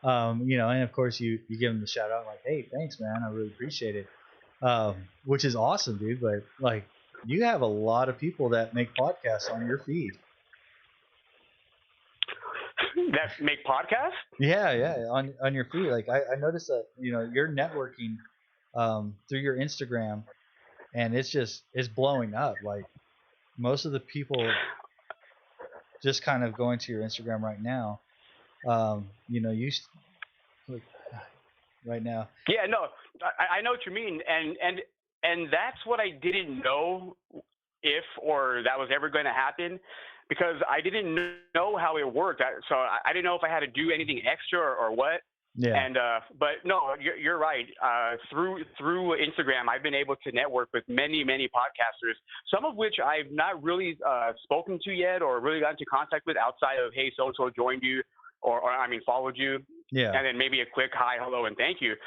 And of course you give them the shout out like, hey, thanks, man, I really appreciate it. Which is awesome, dude. But like, you have a lot of people that make podcasts on your feed. That make podcasts? Yeah, on your feed. Like I noticed that you're networking through your Instagram, and it's blowing up. Like most of the people just kind of going to your Instagram right now. Like, right now. Yeah, no, I know what you mean, and that's what I didn't know if or that was ever going to happen, because I didn't know how it worked. So I didn't know if I had to do anything extra or what. Yeah. And but no, you're right. Through Instagram, I've been able to network with many podcasters, some of which I've not really spoken to yet or really got into contact with outside of, hey, so and so joined you, or followed you. Yeah. And then maybe a quick hi, hello, and thank you.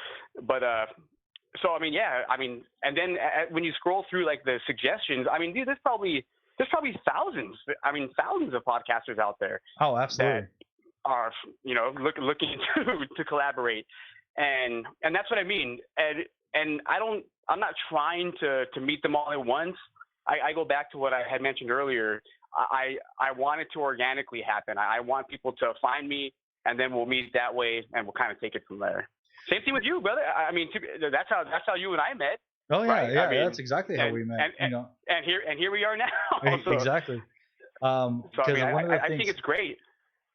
But so and then when you scroll through like the suggestions, dude, there's probably thousands. Thousands of podcasters out there. Oh, absolutely. That are looking to collaborate, and that's what I mean. And I'm not trying to meet them all at once. I go back to what I had mentioned earlier. I want it to organically happen. I want people to find me, and then we'll meet that way, and we'll kind of take it from there. Same thing with you, brother. That's how you and I met. Oh yeah, right? yeah, that's exactly how we met. And here we are now. So, exactly. I think it's great.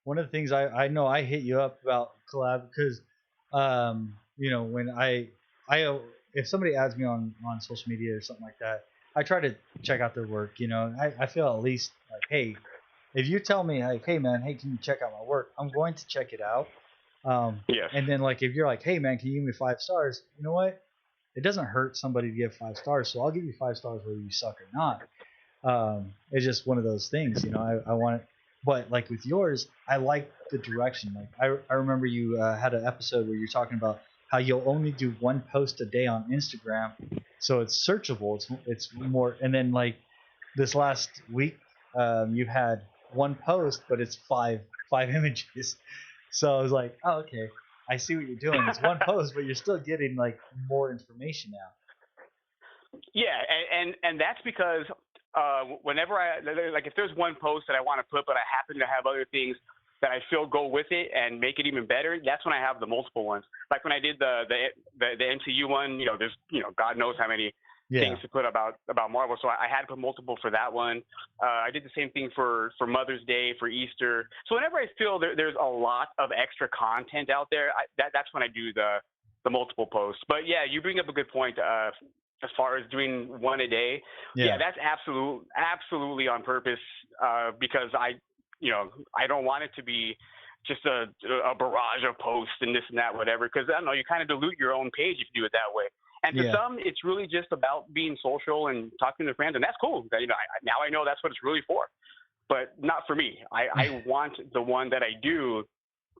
One of the things I know I hit you up about collab because, when I if somebody adds me on social media or something like that, I try to check out their work. I feel at least like, hey, if you tell me like, hey man, hey, can you check out my work? I'm going to check it out. Yes. And then like if you're like, hey man, can you give me 5 stars? You know what? It doesn't hurt somebody to give 5 stars, so I'll give you 5 stars whether you suck or not. It's just one of those things. I want it. But like with yours, I like the direction. Like I remember you had an episode where you're talking about how you'll only do 1 post a day on Instagram, so it's searchable. It's more. And then like this last week, you had 1 post, but it's five images. So I was like, oh, okay, I see what you're doing. It's 1 post, but you're still getting like more information out. Yeah, and that's because whenever if there's 1 post that I want to put, but I happen to have other things that I feel go with it and make it even better, that's when I have the multiple ones. Like when I did the MCU one, there's God knows how many things to put about Marvel, so I had to put multiple for that one. I did the same thing for Mother's Day, for Easter. So whenever I feel there's a lot of extra content out there, that's when I do the multiple posts. But yeah, you bring up a good point. as far as doing one a day, yeah, that's absolutely on purpose, because I don't want it to be just a barrage of posts and this and that, whatever. Because I don't know, you kind of dilute your own page if you do it that way. And to some, it's really just about being social and talking to friends, and that's cool. Now I know that's what it's really for. But not for me. I want the one that I do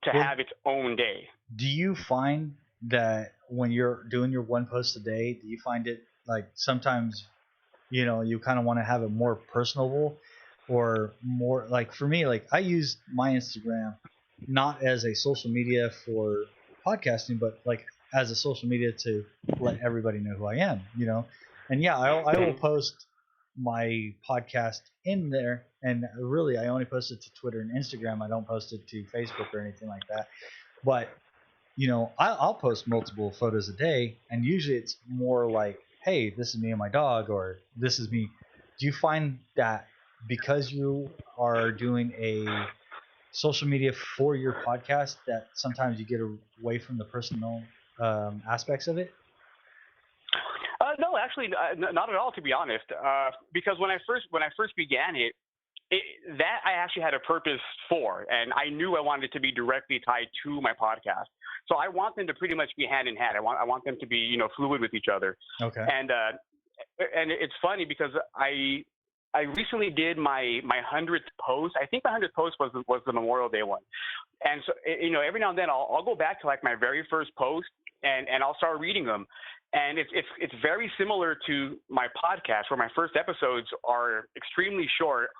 to have its own day. Do you find that when you're doing your one post a day, do you find it like sometimes, you kind of want to have it more personable or more like for me, like I use my Instagram not as a social media for podcasting, but like as a social media to let everybody know who I am, and I will post my podcast in there, and really I only post it to Twitter and Instagram. I don't post it to Facebook or anything like that. But I'll post multiple photos a day, and usually it's more like, hey, this is me and my dog, or this is me. Do you find that because you are doing a social media for your podcast that sometimes you get away from the personal aspects of it? No, actually, not at all. To be honest, because when I first began it, that I actually had a purpose for, and I knew I wanted it to be directly tied to my podcast. So I want them to pretty much be hand in hand. I want them to be fluid with each other. Okay. And it's funny because I recently did my 100th post. I think my 100th post was the Memorial Day one. And so every now and then I'll go back to like my very first post and I'll start reading them. And it's very similar to my podcast, where my first episodes are extremely short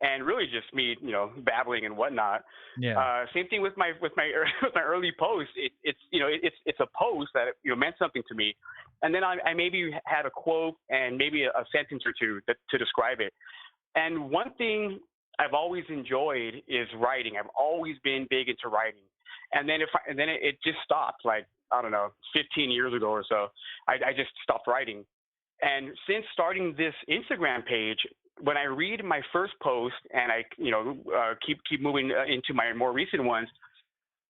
and really just me, babbling and whatnot. Yeah. Same thing with my with my early post. It's a post that meant something to me, and then I maybe had a quote and maybe a sentence or two to describe it. And one thing I've always enjoyed is writing. I've always been big into writing. And then it just stopped, like, I don't know, 15 years ago or so. I just stopped writing. And since starting this Instagram page, when I read my first post and I keep moving into my more recent ones,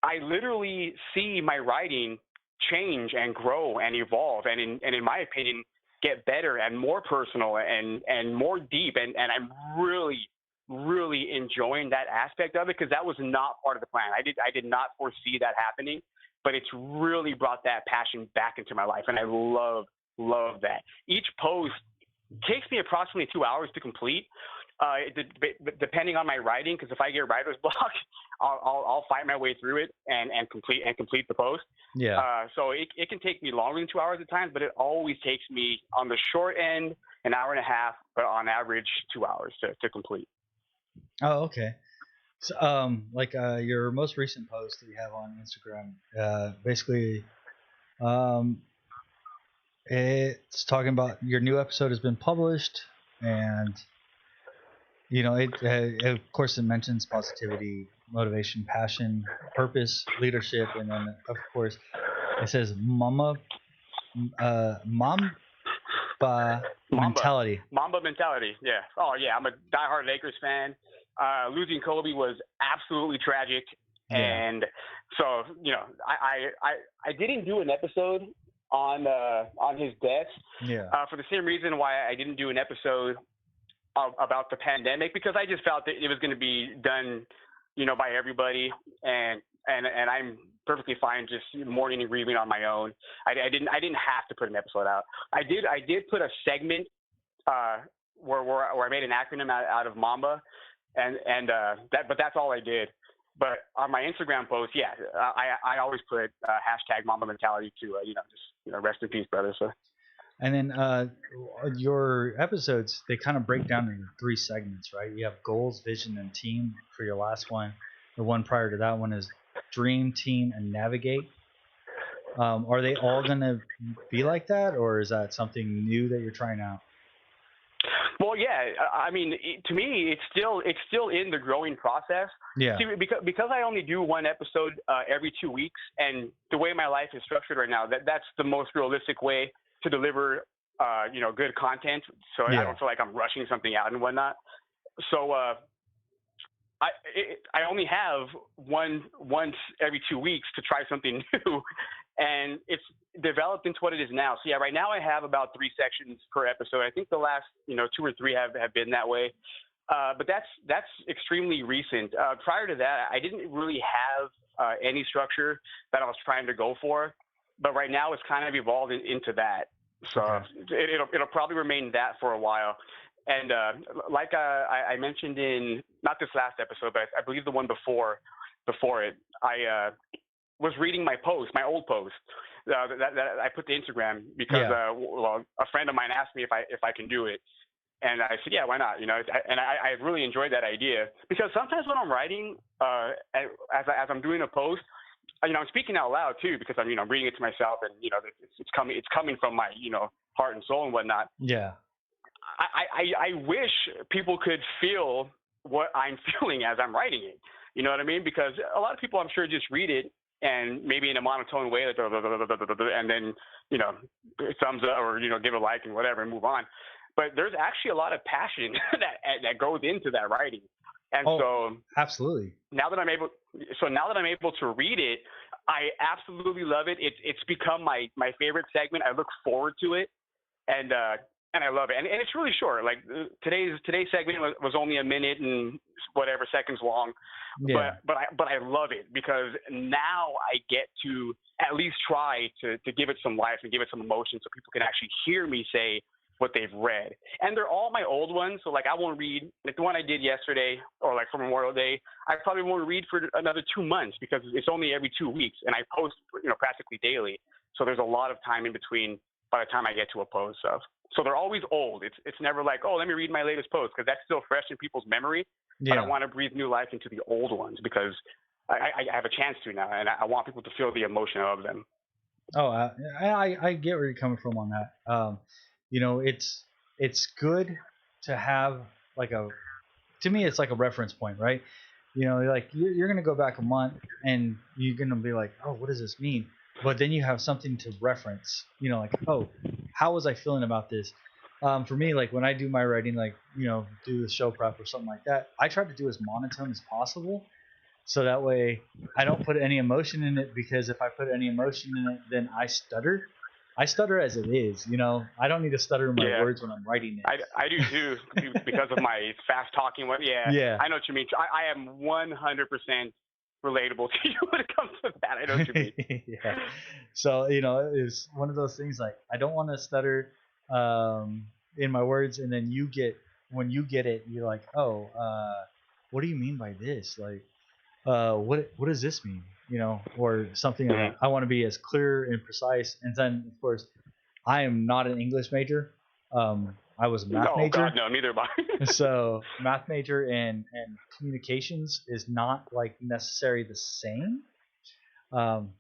I literally see my writing change and grow and evolve, and in my opinion, get better and more personal and more deep. And I'm really enjoying that aspect of it, because that was not part of the plan. I did not foresee that happening, but it's really brought that passion back into my life, and I love that. Each post takes me approximately 2 hours to complete, depending on my writing, because if I get writer's block, I'll fight my way through it and complete the post. Yeah. So it can take me longer than 2 hours at times, but it always takes me, on the short end, an hour and a half, but on average 2 hours to complete. Oh, okay. So, like your most recent post that you have on Instagram, basically, it's talking about your new episode has been published, and it of course it mentions positivity, motivation, passion, purpose, leadership, and then of course it says Mamba mentality. Mamba mentality, yeah. Oh yeah, I'm a diehard Lakers fan. Losing Kobe was absolutely tragic, and so I didn't do an episode on his death. For the same reason why I didn't do an episode about the pandemic, because I just felt that it was going to be done, by everybody, and I'm perfectly fine just mourning and grieving on my own. I didn't have to put an episode out. I did put a segment where I made an acronym out of Mamba, but that's all I did. But on my Instagram post, I always put hashtag Mamba mentality to rest in peace, brother. So. And then your episodes, they kind of break down into 3 segments, right? You have goals, vision, and team for your last one. The one prior to that one is dream, team, and navigate. Are they all going to be like that, or is that something new that you're trying out? Well, yeah. I mean, to me, it's still in the growing process. Yeah. See, because I only do one episode every 2 weeks, and the way my life is structured right now, that's the most realistic way to deliver, good content. So I don't feel like I'm rushing something out and whatnot. So I only have once every 2 weeks to try something new, and it's developed into what it is now. So yeah, right now I have about 3 sections per episode. I think the last 2 or 3 have been that way. But that's extremely recent. Prior to that, I didn't really have any structure that I was trying to go for. But right now, it's kind of evolved into that. So it'll probably remain that for a while. And like I mentioned in not this last episode, but I believe the one before it, I was reading my old post that I put to Instagram because a friend of mine asked me if I can do it. And I said, yeah, why not? And I really enjoyed that idea because sometimes when I'm writing, as I'm doing a post, I'm speaking out loud too because I'm reading it to myself, and it's coming from my heart and soul and whatnot. Yeah. I wish people could feel what I'm feeling as I'm writing it. You know what I mean? Because a lot of people, I'm sure, just read it and maybe in a monotone way, like, and then thumbs up or give a like and whatever and move on. But there's actually a lot of passion that goes into that writing, and so absolutely. Now that I'm able to read it, I absolutely love it. It's become my favorite segment. I look forward to it, and I love it. And it's really short. Like today's segment was only a minute and whatever seconds long, but I love it because now I get to at least try to give it some life and give it some emotion, so people can actually hear me say what they've read. And they're all my old ones. So like I won't read like the one I did yesterday or like for Memorial Day. I probably won't read for another 2 months because it's only every 2 weeks and I post, practically daily. So there's a lot of time in between by the time I get to a post. So they're always old. It's never like, oh, let me read my latest post because that's still fresh in people's memory. Yeah. But I want to breathe new life into the old ones because I have a chance to now, and I want people to feel the emotion of them. Oh, I get where you're coming from on that. It's good to have to me it's like a reference point, right? Like you're gonna go back a month and you're gonna be like, oh, what does this mean? But then you have something to reference, like, oh, how was I feeling about this? For me, like when I do my writing, like do the show prep or something like that, I try to do as monotone as possible, so that way I don't put any emotion in it, because if I put any emotion in it, then I stutter. I stutter as it is, I don't need to stutter in my words when I'm writing it. I do too, because of my fast talking. Yeah. I know what you mean. I am 100% relatable to you when it comes to that. I know what you mean. Yeah. So, it's one of those things, like, I don't want to stutter in my words. And then when you get it, you're like, oh, what do you mean by this? Like, what does this mean? Or something. I want to be as clear and precise. And then, of course, I am not an English major. I was a math major. God, no, neither am I. So math major and communications is not like necessarily the same.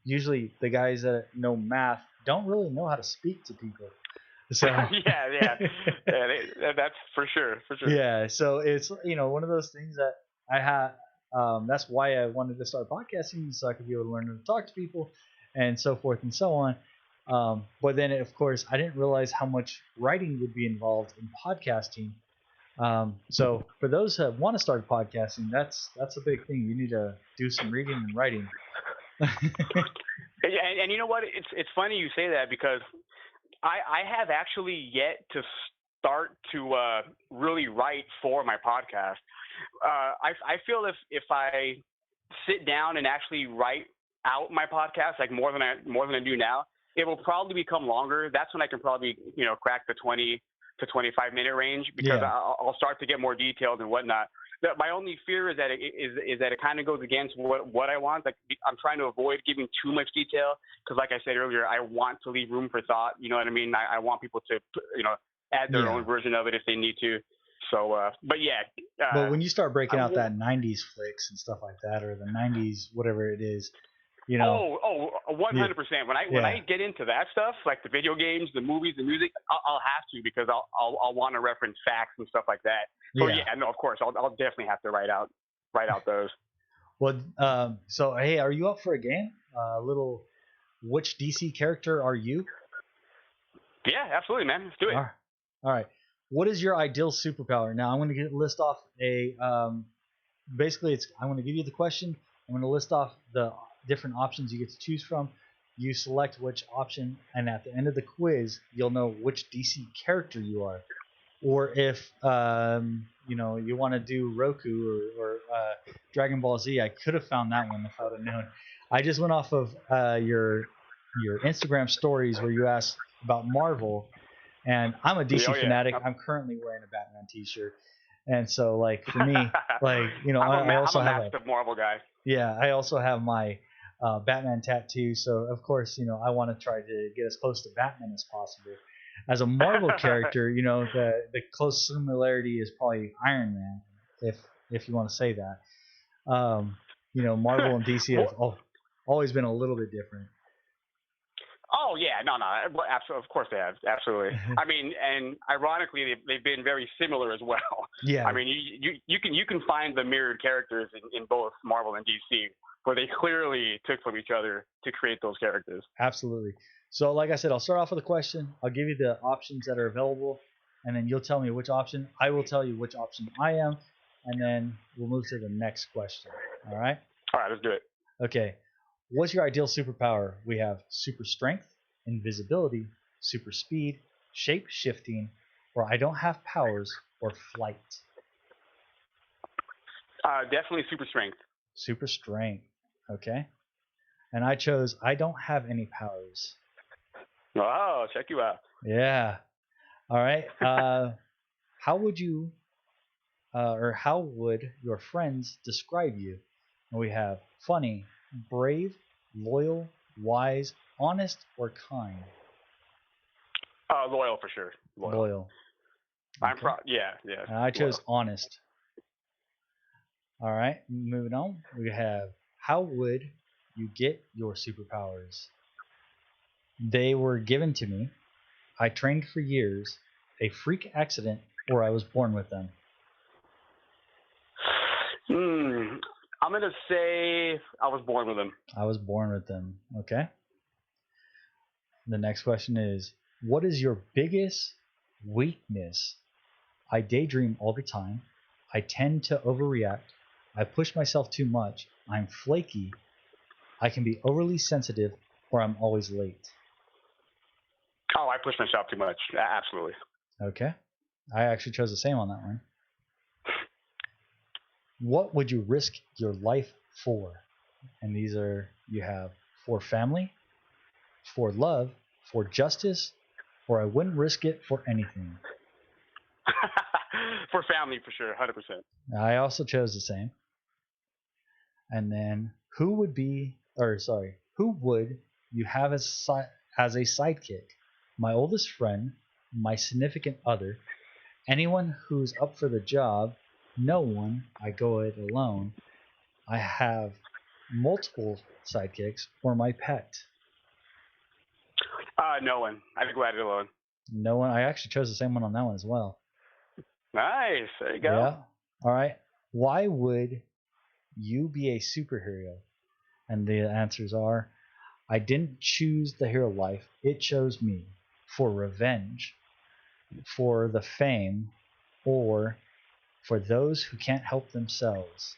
Usually the guys that know math don't really know how to speak to people. So yeah, that's for sure. Yeah, so it's one of those things that I had. That's why I wanted to start podcasting, so I could be able to learn how to talk to people, and so forth and so on. But then, of course, I didn't realize how much writing would be involved in podcasting. So for those that want to start podcasting, that's a big thing. You need to do some reading and writing. And you know what? It's funny you say that, because I have actually yet to start to really write for my podcast. I feel if I sit down and actually write out my podcast, like more than I do now, it will probably become longer. That's when I can probably crack the 20 to 25 minute range, because I'll start to get more detailed and whatnot. My only fear is that it kind of goes against what I want. Like, I'm trying to avoid giving too much detail, because like I said earlier, I want to leave room for thought. You know what I mean? I want people to add their own version of it if they need to. So, but yeah. But when you start breaking out that 90s flicks and stuff like that, or the 90s, whatever it is, 100%. When I get into that stuff, like the video games, the movies, the music, I'll have to, because I'll want to reference facts and stuff like that. So no, of course, I'll definitely have to write out those. Well, so hey, are you up for a game? Which DC character are you? Yeah, absolutely, man. Let's do it. All right. What is your ideal superpower? Now, I'm going to list off basically, I'm going to give you the question. I'm going to list off the different options you get to choose from. you select which option, and at the end of the quiz, you'll know which DC character you are. Or if you want to do Roku or Dragon Ball Z, I could have found that one if I would have known. I just went off of your Instagram stories where you asked about Marvel, and I'm a DC fanatic. I'm currently wearing a Batman T-shirt, and so like for me, like I also have a Marvel guy. Yeah, I also have my Batman tattoo, so of course I want to try to get as close to Batman as possible. As a Marvel character, the close similarity is probably Iron Man, if you want to say that. Marvel and DC have always been a little bit different. Oh yeah, no, absolutely, of course they have, absolutely. I mean, and ironically, they've been very similar as well. Yeah. I mean, you can find the mirrored characters in both Marvel and DC, where they clearly took from each other to create those characters. Absolutely. So, like I said, I'll start off with a question. I'll give you the options that are available, and then you'll tell me which option. I will tell you which option I am, and then we'll move to the next question. All right? All right, let's do it. Okay. What's your ideal superpower? We have super strength, invisibility, super speed, shape shifting, or I don't have powers, or flight. Definitely super strength. Super strength. Okay. And I chose I don't have any powers. Oh, check you out. Yeah. All right. How would you, or how would your friends describe you? And we have funny, brave, loyal, wise, honest, or kind. Loyal for sure. Loyal. Okay. Yeah. And I chose honest. All right. Moving on. We have how would you get your superpowers? They were given to me. I trained for years. A freak accident, or I was born with them. I'm going to say I was born with them. I was born with them. Okay. The next question is, what is your biggest weakness? I daydream all the time. I tend to overreact. I push myself too much. I'm flaky. I can be overly sensitive, or I'm always late. Oh, I push myself too much. Absolutely. Okay. I actually chose the same on that one. What would you risk your life for? And these are, you have for family, for love, for justice, or I wouldn't risk it for anything. For family, for sure, 100%. I also chose the same. And then who would you have as a sidekick? My oldest friend, my significant other, anyone who's up for the job, no one, I go it alone, I have multiple sidekicks, or my pet. No one. I'd go at it alone. No one. I actually chose the same one on that one as well. Nice. There you go. Yeah. All right. Why would you be a superhero? And the answers are, I didn't choose the hero life. It chose me. For revenge, for the fame, or for those who can't help themselves.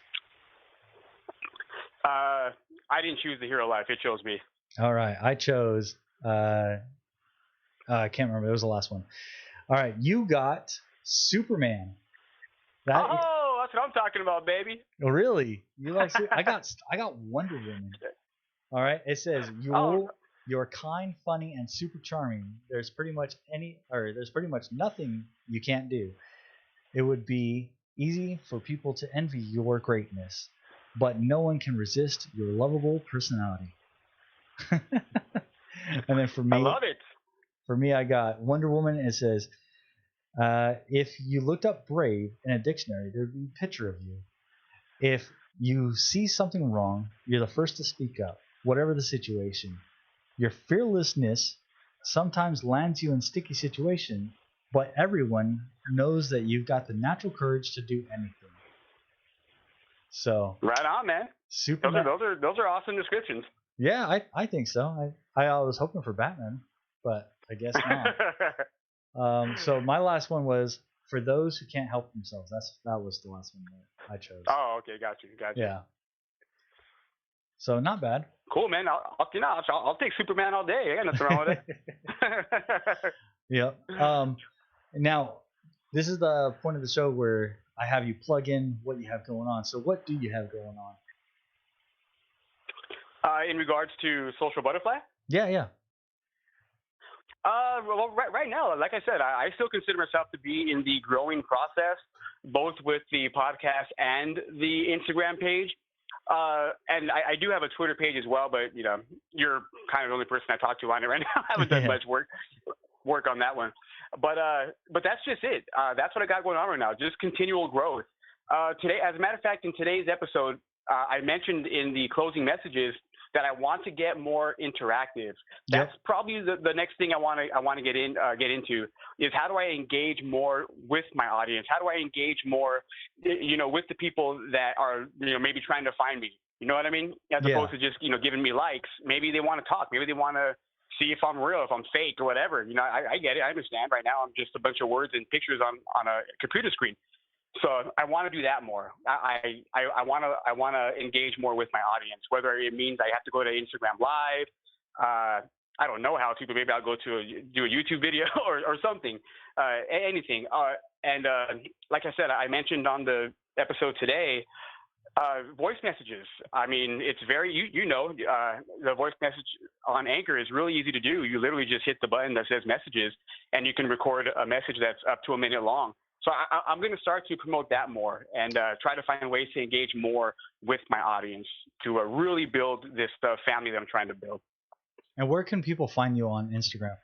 I didn't choose the hero life. It chose me. All right. I chose, I can't remember. It was the last one. All right. You got Superman. That's what I'm talking about, baby. Oh, really? You like? I got Wonder Woman. All right. It says you're kind, funny, and super charming. There's pretty much nothing you can't do. It would be easy for people to envy your greatness, but no one can resist your lovable personality. And then for me, I love it. For me, I got Wonder Woman. It says, if you looked up brave in a dictionary, there'd be a picture of you. If you see something wrong, you're the first to speak up, whatever the situation. Your fearlessness sometimes lands you in sticky situations, but everyone knows that you've got the natural courage to do anything. So right on, man. Superman. Those are awesome descriptions. Yeah, I think so. I was hoping for Batman, but I guess not. So my last one was for those who can't help themselves. That was the last one that I chose. Oh, okay, got you. Yeah. So not bad. Cool, man. I'll take Superman all day. I got nothing wrong with it. Yep. Now, this is the point of the show where I have you plug in what you have going on. So what do you have going on? In regards to Social Butterfly? Yeah. Well, right now, like I said, I still consider myself to be in the growing process, both with the podcast and the Instagram page. And I do have a Twitter page as well, but you know, you're kind of the only person I talk to on it right now. I haven't done much work on that one, but that's just it. That's what I got going on right now. Just continual growth. Today, as a matter of fact, in today's episode, I mentioned in the closing messages that I want to get more interactive. That's probably the next thing I want to get into is how do I engage more with my audience? How do I engage more, you know, with the people that are, you know, maybe trying to find me? You know what I mean? As opposed to just, you know, giving me likes. Maybe they want to talk. Maybe they want to see if I'm real, if I'm fake or whatever. You know, I get it. I understand. Right now I'm just a bunch of words and pictures on a computer screen. So I want to do that more. I want to engage more with my audience, whether it means I have to go to Instagram Live. I don't know how to, but maybe I'll go to do a YouTube video or something, anything. And like I said, I mentioned on the episode today, voice messages. I mean, it's very, you know, the voice message on Anchor is really easy to do. You literally just hit the button that says messages and you can record a message that's up to a minute long. So I'm going to start to promote that more and try to find ways to engage more with my audience to really build this family that I'm trying to build. And where can people find you on Instagram?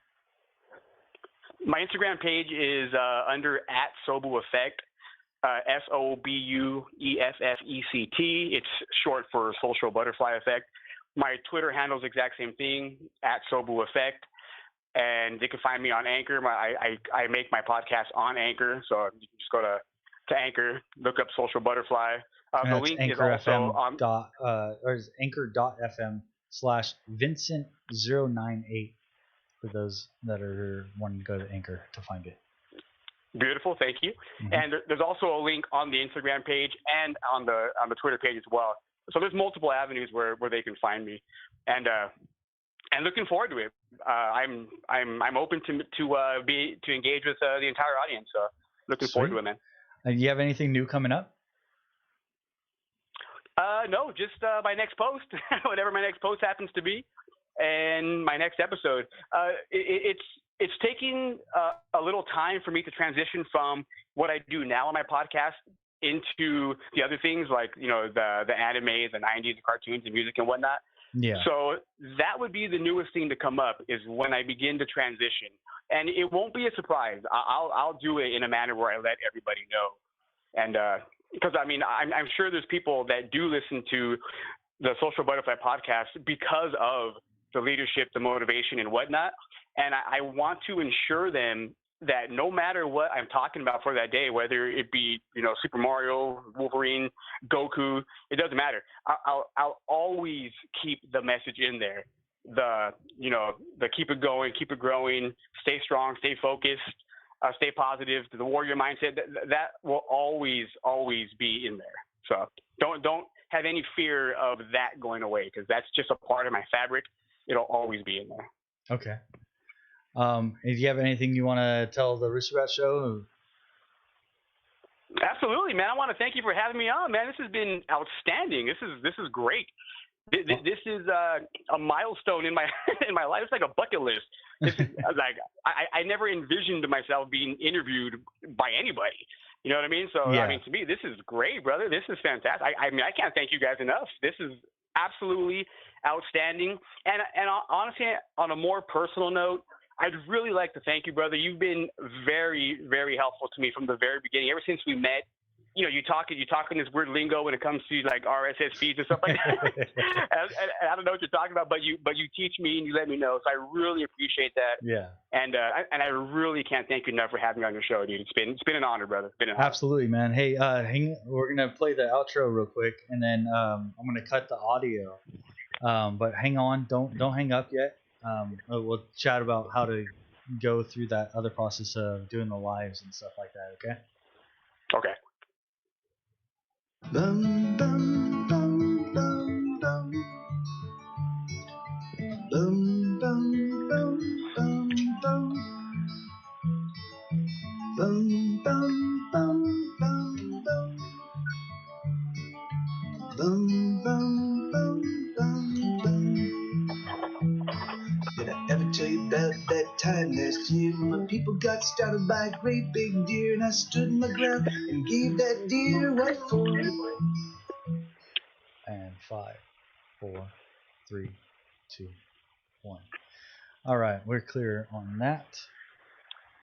My Instagram page is under @SobuEffect, SOBUEFFECT. It's short for Social Butterfly Effect. My Twitter handle is the exact same thing, @SobuEffect. And they can find me on Anchor. I make my podcast on Anchor, so you can just go to Anchor, look up Social Butterfly. The link is also on Anchor.fm/Vincent098 for those that are wanting to go to Anchor to find it. Beautiful, thank you. Mm-hmm. And there's also a link on the Instagram page and on the Twitter page as well. So there's multiple avenues where they can find me, and looking forward to it. I'm open to engage with the entire audience. So looking forward to it, man. And you have anything new coming up? No, just my next post, whatever my next post happens to be, and my next episode. It's taking a little time for me to transition from what I do now on my podcast into the other things like, you know, the anime, the 90s, the cartoons, and music and whatnot. Yeah. So that would be the newest thing to come up is when I begin to transition, and it won't be a surprise. I'll do it in a manner where I let everybody know, and because I mean I'm sure there's people that do listen to the Social Butterfly podcast because of the leadership, the motivation, and whatnot, and I want to ensure them that no matter what I'm talking about for that day, whether it be, you know, Super Mario, Wolverine, Goku, it doesn't matter. I'll always keep the message in there. The keep it going, keep it growing, stay strong, stay focused, stay positive, the warrior mindset. That will always be in there. So don't have any fear of that going away, because that's just a part of my fabric. It'll always be in there. Okay. If you have anything you want to tell the Roosterbat show? Absolutely, man. I want to thank you for having me on, man. This has been outstanding. This is great. This is a milestone in my life. It's like a bucket list. This is like I never envisioned myself being interviewed by anybody. You know what I mean? So yeah. I mean, to me, this is great, brother. This is fantastic. I mean, I can't thank you guys enough. This is absolutely outstanding. And honestly, on a more personal note, I'd really like to thank you, brother. You've been very, very helpful to me from the very beginning. Ever since we met, you know, you talk in this weird lingo when it comes to like RSS feeds and stuff like that. and I don't know what you're talking about, but you teach me and you let me know. So I really appreciate that. Yeah. And I really can't thank you enough for having me on your show, dude. It's been an honor, brother. It's been an honor. Absolutely, man. Hey, we're gonna play the outro real quick, and then I'm gonna cut the audio. But hang on, don't hang up yet. We'll chat about how to go through that other process of doing the lives and stuff like that. Okay. Okay. Bum, bum, bum, bum, bum. people got startled by a great big deer, and I stood my ground and gave that deer what for. And 5, 4, 3, 2, 1. All right, we're clear on that.